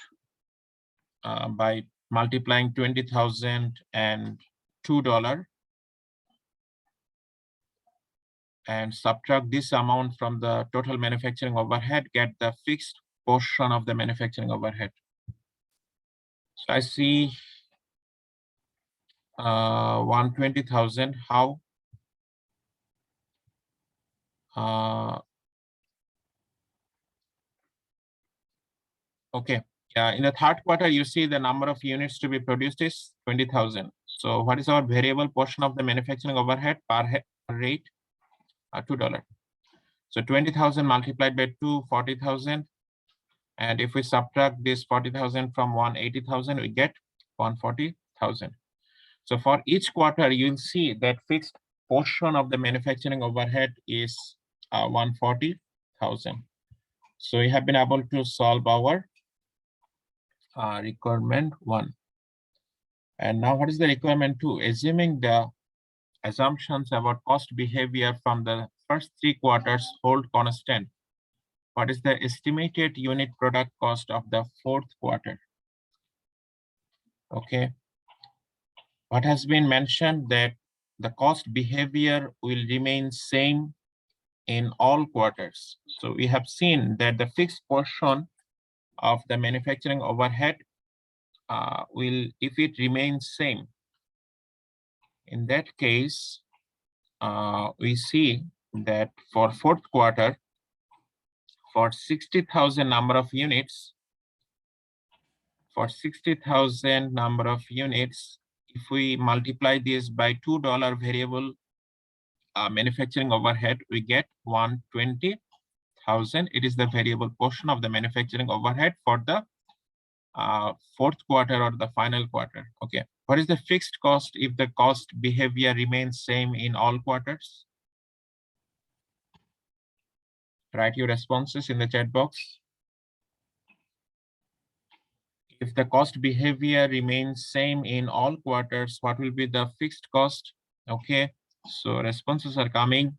by multiplying 20,000 and $2 and subtract this amount from the total manufacturing overhead, get the fixed portion of the manufacturing overhead. So I see 120,000. How? Okay. In the third quarter, you see the number of units to be produced is 20,000. So what is our variable portion of the manufacturing overhead per rate? $2. So 20,000 multiplied by 2, 40,000. And if we subtract this 40,000 from 180,000, we get 140,000. So for each quarter, you'll see that fixed portion of the manufacturing overhead is 140,000. So we have been able to solve our requirement 1. And now what is the requirement 2? Assuming the assumptions about cost behavior from the first 3 quarters hold constant, what is the estimated unit product cost of the 4th quarter? Okay. What has been mentioned that the cost behavior will remain same in all quarters. So we have seen that the fixed portion of the manufacturing overhead will, if it remains same, in that case, we see that for 4th quarter, for 60,000 number of units, if we multiply this by $2 variable manufacturing overhead, we get 120,000. It is the variable portion of the manufacturing overhead for the 4th quarter or the final quarter. Okay, what is the fixed cost if the cost behavior remains same in all quarters? Write your responses in the chat box. If the cost behavior remains same in all quarters, what will be the fixed cost? Okay, so responses are coming.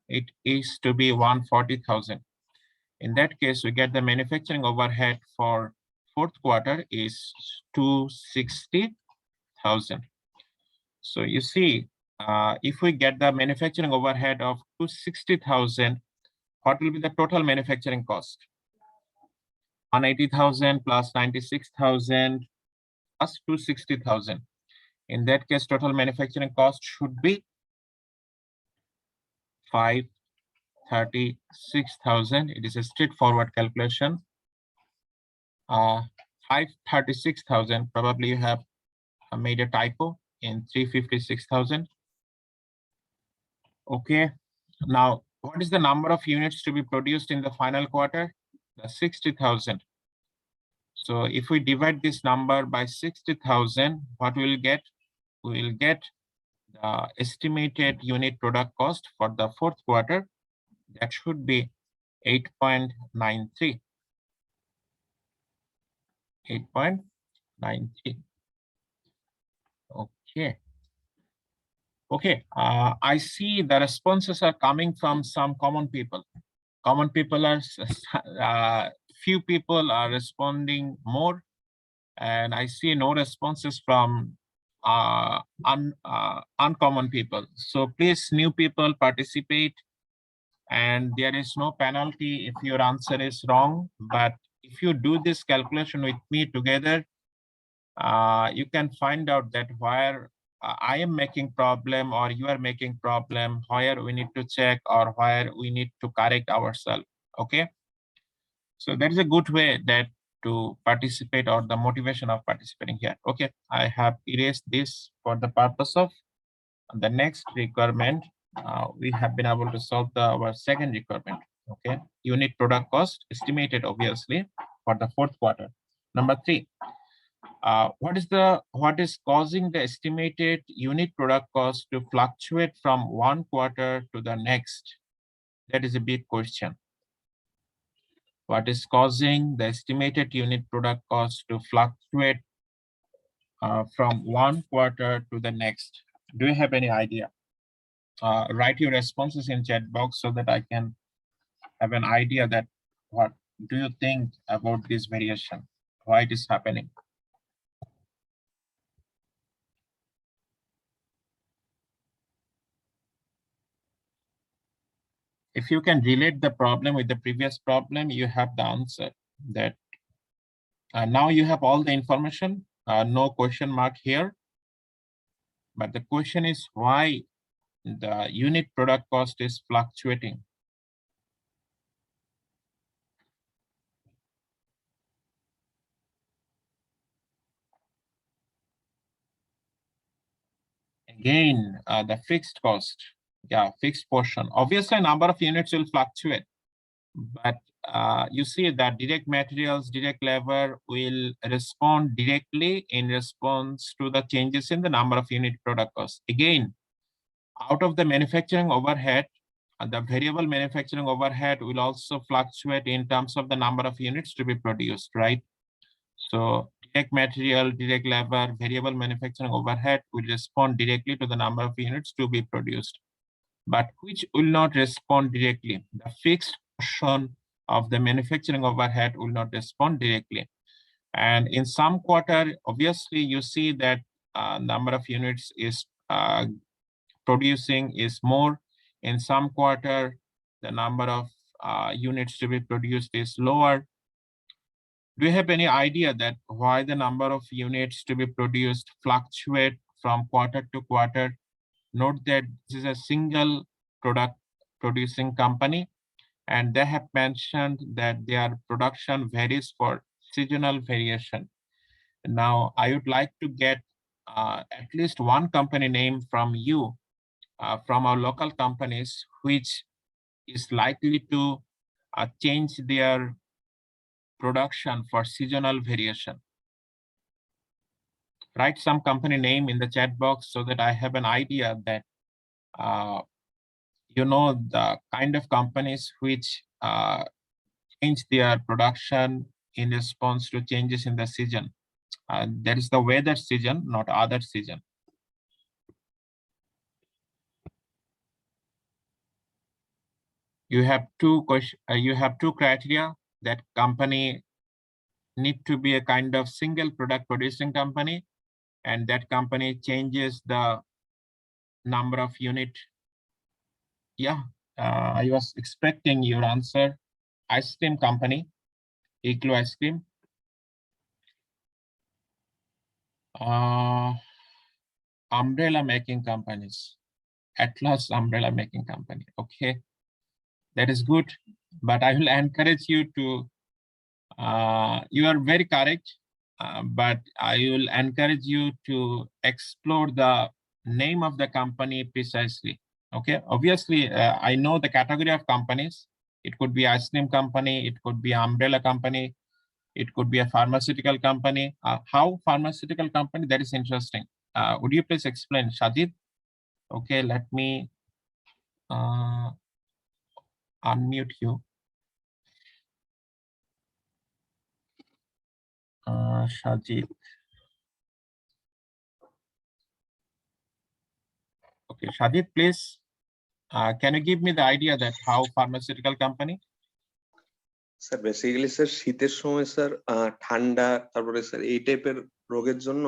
It is to be 140,000. In that case, we get the manufacturing overhead for 4th quarter is 260,000. So you see, if we get the manufacturing overhead of 260,000, what will be the total manufacturing cost? 180,000 plus 96,000 plus 260,000. In that case, total manufacturing cost should be 536,000. It is a straightforward calculation. 536,000. Probably you have made a typo in 356,000. Okay. Now, what is the number of units to be produced in the final quarter? The 60,000. So if we divide this number by 60,000, what we will get? We will get the estimated unit product cost for the fourth quarter. That should be 8.93. 8.93. Okay. Okay. I see the responses are coming from some common people. Common people are few people are responding more, and I see no responses from uncommon people. So please, new people, participate, and there is no penalty if your answer is wrong. But if you do this calculation with me together, you can find out that where I am making problem or you are making problem, where we need to check or where we need to correct ourselves. Okay. So that is a good way that to participate or the motivation of participating here. Okay, I have erased this for the purpose of the next requirement. We have been able to solve our second requirement. Okay, unit product cost estimated obviously for the fourth quarter. Number 3, what is causing the estimated unit product cost to fluctuate from one quarter to the next? That is a big question. What is causing the estimated unit product cost to fluctuate from one quarter to the next? Do you have any idea? Write your responses in chat box so that I can have an idea that what do you think about this variation? Why it is happening? If you can relate the problem with the previous problem, you have the answer. That now you have all the information, no question mark here. But the question is why the unit product cost is fluctuating. Again, the fixed cost, fixed portion. Obviously, number of units will fluctuate, but you see that direct materials, direct labor will respond directly in response to the changes in the number of unit product cost. Again, out of the manufacturing overhead, the variable manufacturing overhead will also fluctuate in terms of the number of units to be produced, right? So direct material, direct labor, variable manufacturing overhead will respond directly to the number of units to be produced, but which will not respond directly. The fixed portion of the manufacturing overhead will not respond directly. And in some quarter, obviously, you see that number of units is producing is more. In some quarter, the number of units to be produced is lower. Do you have any idea that why the number of units to be produced fluctuate from quarter to quarter? Note that this is a single product producing company, and they have mentioned that their production varies for seasonal variation. Now, I would like to get at least one company name from you, from our local companies, which is likely to change their production for seasonal variation. Write some company name in the chat box so that I have an idea that you know the kind of companies which change their production in response to changes in the season. That is the weather season, not other season. You have two criteria. That company need to be a kind of single product producing company, and that company changes the number of unit. Yeah, I was expecting your answer. Ice cream company, Igloo ice cream. Umbrella making companies, Atlas umbrella making company. Okay, that is good, but I will encourage you to, you are very correct, but I will encourage you to explore the name of the company precisely. Okay, obviously, I know the category of companies. It could be ice cream company, it could be umbrella company, it could be a pharmaceutical company. How pharmaceutical company? That is interesting. Would you please explain, Shajid? Okay, let me unmute you. Shajid. Okay, Shajid, please. Can you give me the idea that how pharmaceutical company? Sir basically sir শীতের সময় sir ঠান্ডা তারপরে sir এই টাইপের রোগের জন্য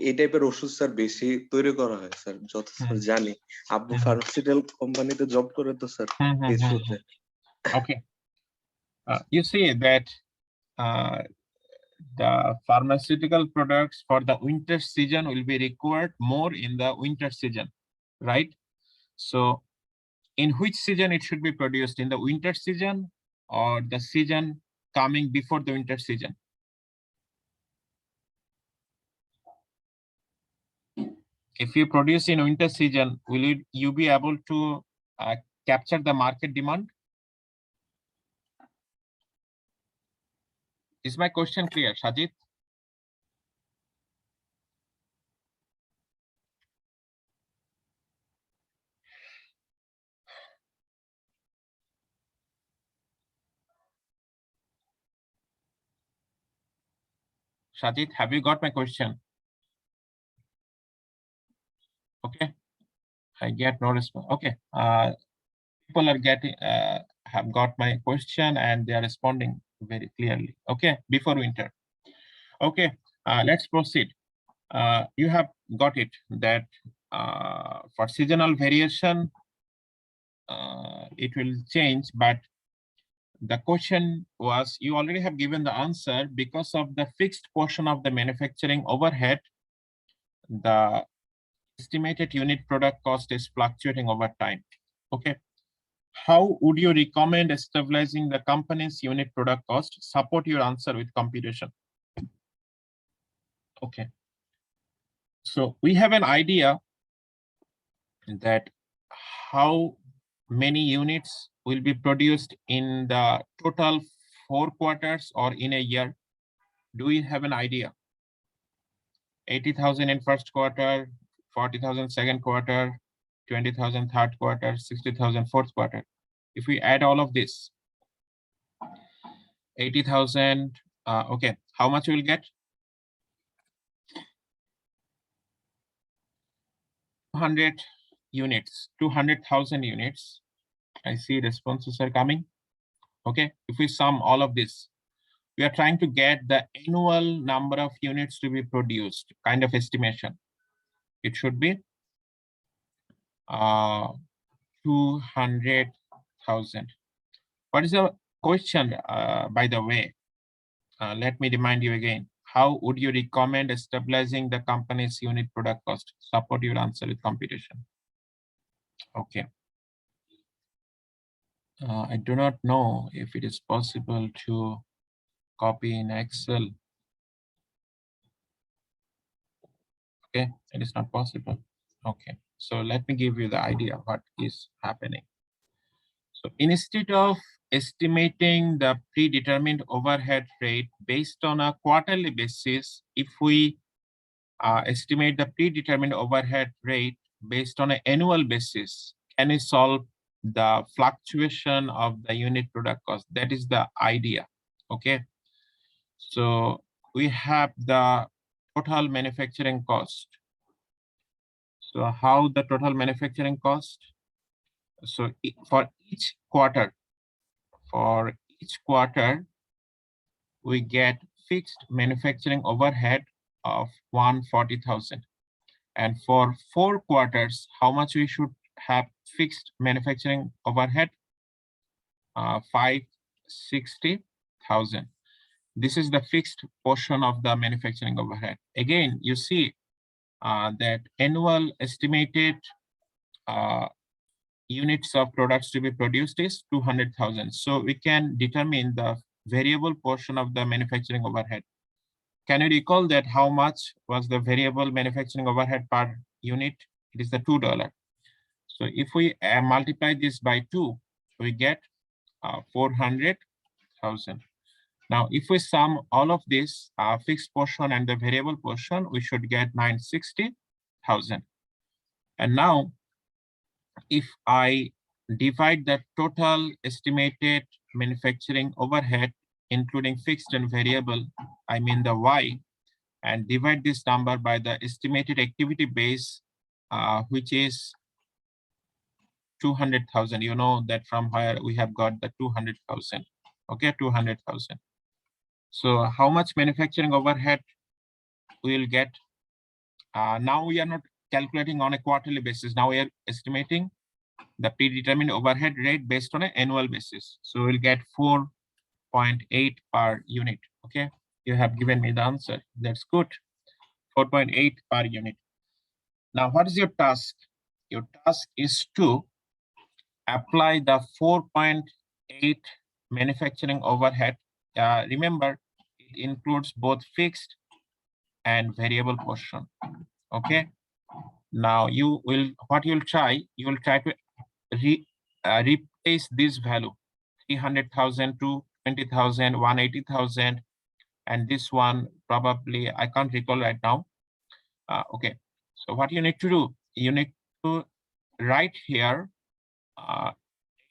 এই টাইপের ওষুধ স্যার বেশি তৈরি করা হয় স্যার, যত স্যার জানি। আব্বু ফার্মাসিউটিক্যাল কোম্পানিতে জব করে তো sir পেছুতে। Okay. You see that the pharmaceutical products for the winter season will be required more in the winter season, right? So in which season it should be produced, in the winter season or the season coming before the winter season? If you produce in winter season, will you be able to capture the market demand? Is my question clear, Shajid? Shajid, have you got my question? Okay, I get no response. Okay, people are getting, have got my question and they are responding very clearly. Okay, before winter. Okay, let's proceed. You have got it that for seasonal variation, it will change, but the question was, you already have given the answer. Because of the fixed portion of the manufacturing overhead, the estimated unit product cost is fluctuating over time. Okay, how would you recommend stabilizing the company's unit product cost? Support your answer with computation. Okay, so we have an idea that how many units will be produced in the total 4 quarters or in a year. Do we have an idea? 80,000 in first quarter, 40,000 second quarter, 20,000 third quarter, 60,000 fourth quarter. If we add all of this, 80,000, okay, how much we will get? 200 units, 200,000 units. I see responses are coming. Okay, if we sum all of this, we are trying to get the annual number of units to be produced, kind of estimation. It should be 200,000. What is the question, by the way? Let me remind you again. How would you recommend stabilizing the company's unit product cost? Support your answer with computation. Okay. I do not know if it is possible to copy in Excel. Okay, it is not possible. Okay, so let me give you the idea of what is happening. So instead of estimating the predetermined overhead rate based on a quarterly basis, if we estimate the predetermined overhead rate based on an annual basis, can we solve the fluctuation of the unit product cost? That is the idea. Okay, so we have the total manufacturing cost. So how the total manufacturing cost? So for each quarter, we get fixed manufacturing overhead of 140,000. And for 4 quarters, how much we should have fixed manufacturing overhead? 560,000. This is the fixed portion of the manufacturing overhead. Again, you see that annual estimated units of products to be produced is 200,000. So we can determine the variable portion of the manufacturing overhead. Can you recall that how much was the variable manufacturing overhead per unit? It is the $2. So if we multiply this by 2, we get 400,000. Now, if we sum all of this fixed portion and the variable portion, we should get 960,000. And now, if I divide the total estimated manufacturing overhead, including fixed and variable, I mean the Y, and divide this number by the estimated activity base, which is 200,000. You know that from where we have got the 200,000. Okay, 200,000. So how much manufacturing overhead we will get? Now we are not calculating on a quarterly basis. Now we are estimating the predetermined overhead rate based on an annual basis. So we'll get 4.8 per unit. Okay, you have given me the answer. That's good. 4.8 per unit. Now, what is your task? Your task is to apply the 4.8 manufacturing overhead. Remember, it includes both fixed and variable portion. Okay. Now you will try to replace this value 300,000 to 20,000, 180,000, and this one probably I can't recall right now. Okay, so what you need to do, you need to write here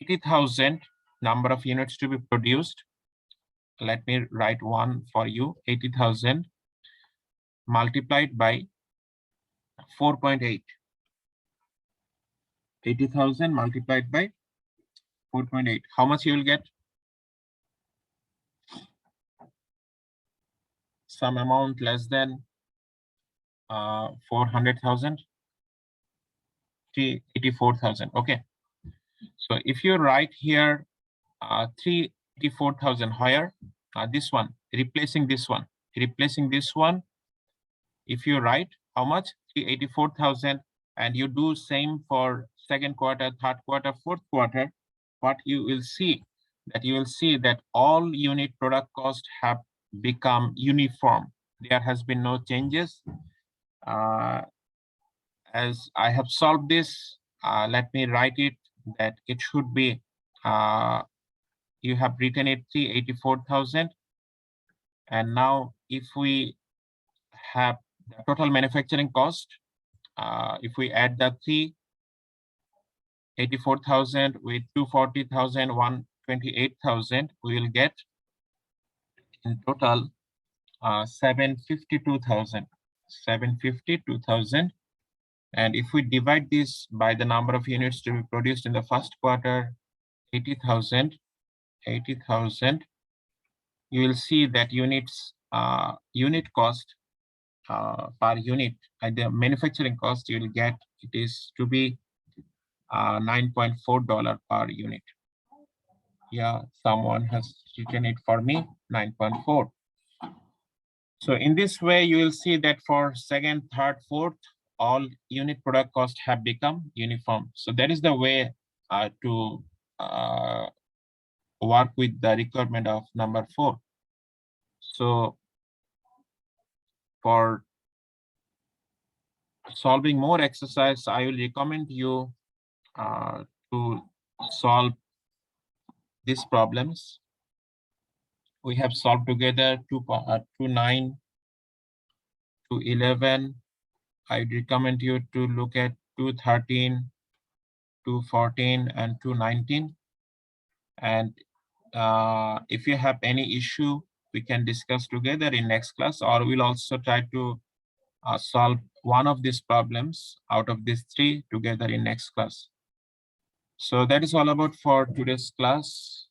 80,000 number of units to be produced. Let me write one for you. 80,000 multiplied by 4.8. 80,000 multiplied by 4.8. How much you will get? Some amount less than 400,000. 384,000. Okay. So if you write here 384,000 higher, this one, replacing this one. If you write how much? 384,000, and you do same for second quarter, third quarter, fourth quarter, what you will see that all unit product costs have become uniform. There has been no changes. As I have solved this, let me write it that it should be, you have written it 384,000. And now if we have the total manufacturing cost, if we add the 384,000 with 240,000, 128,000, we will get in total 752,000. And if we divide this by the number of units to be produced in the first quarter, 80,000, you will see that unit cost per unit, the manufacturing cost you will get, it is to be $9.4 per unit. Yeah, someone has written it for me, 9.4. So in this way, you will see that for second, third, fourth, all unit product costs have become uniform. So that is the way to work with the requirement of number 4. So for solving more exercise, I will recommend you to solve these problems. We have solved together 2.9 to 11. I recommend you to look at 2.13, 2.14, and 2.19. And if you have any issue, we can discuss together in next class, or we'll also try to solve one of these problems out of these 3 together in next class. So that is all about for today's class.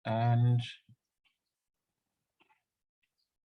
And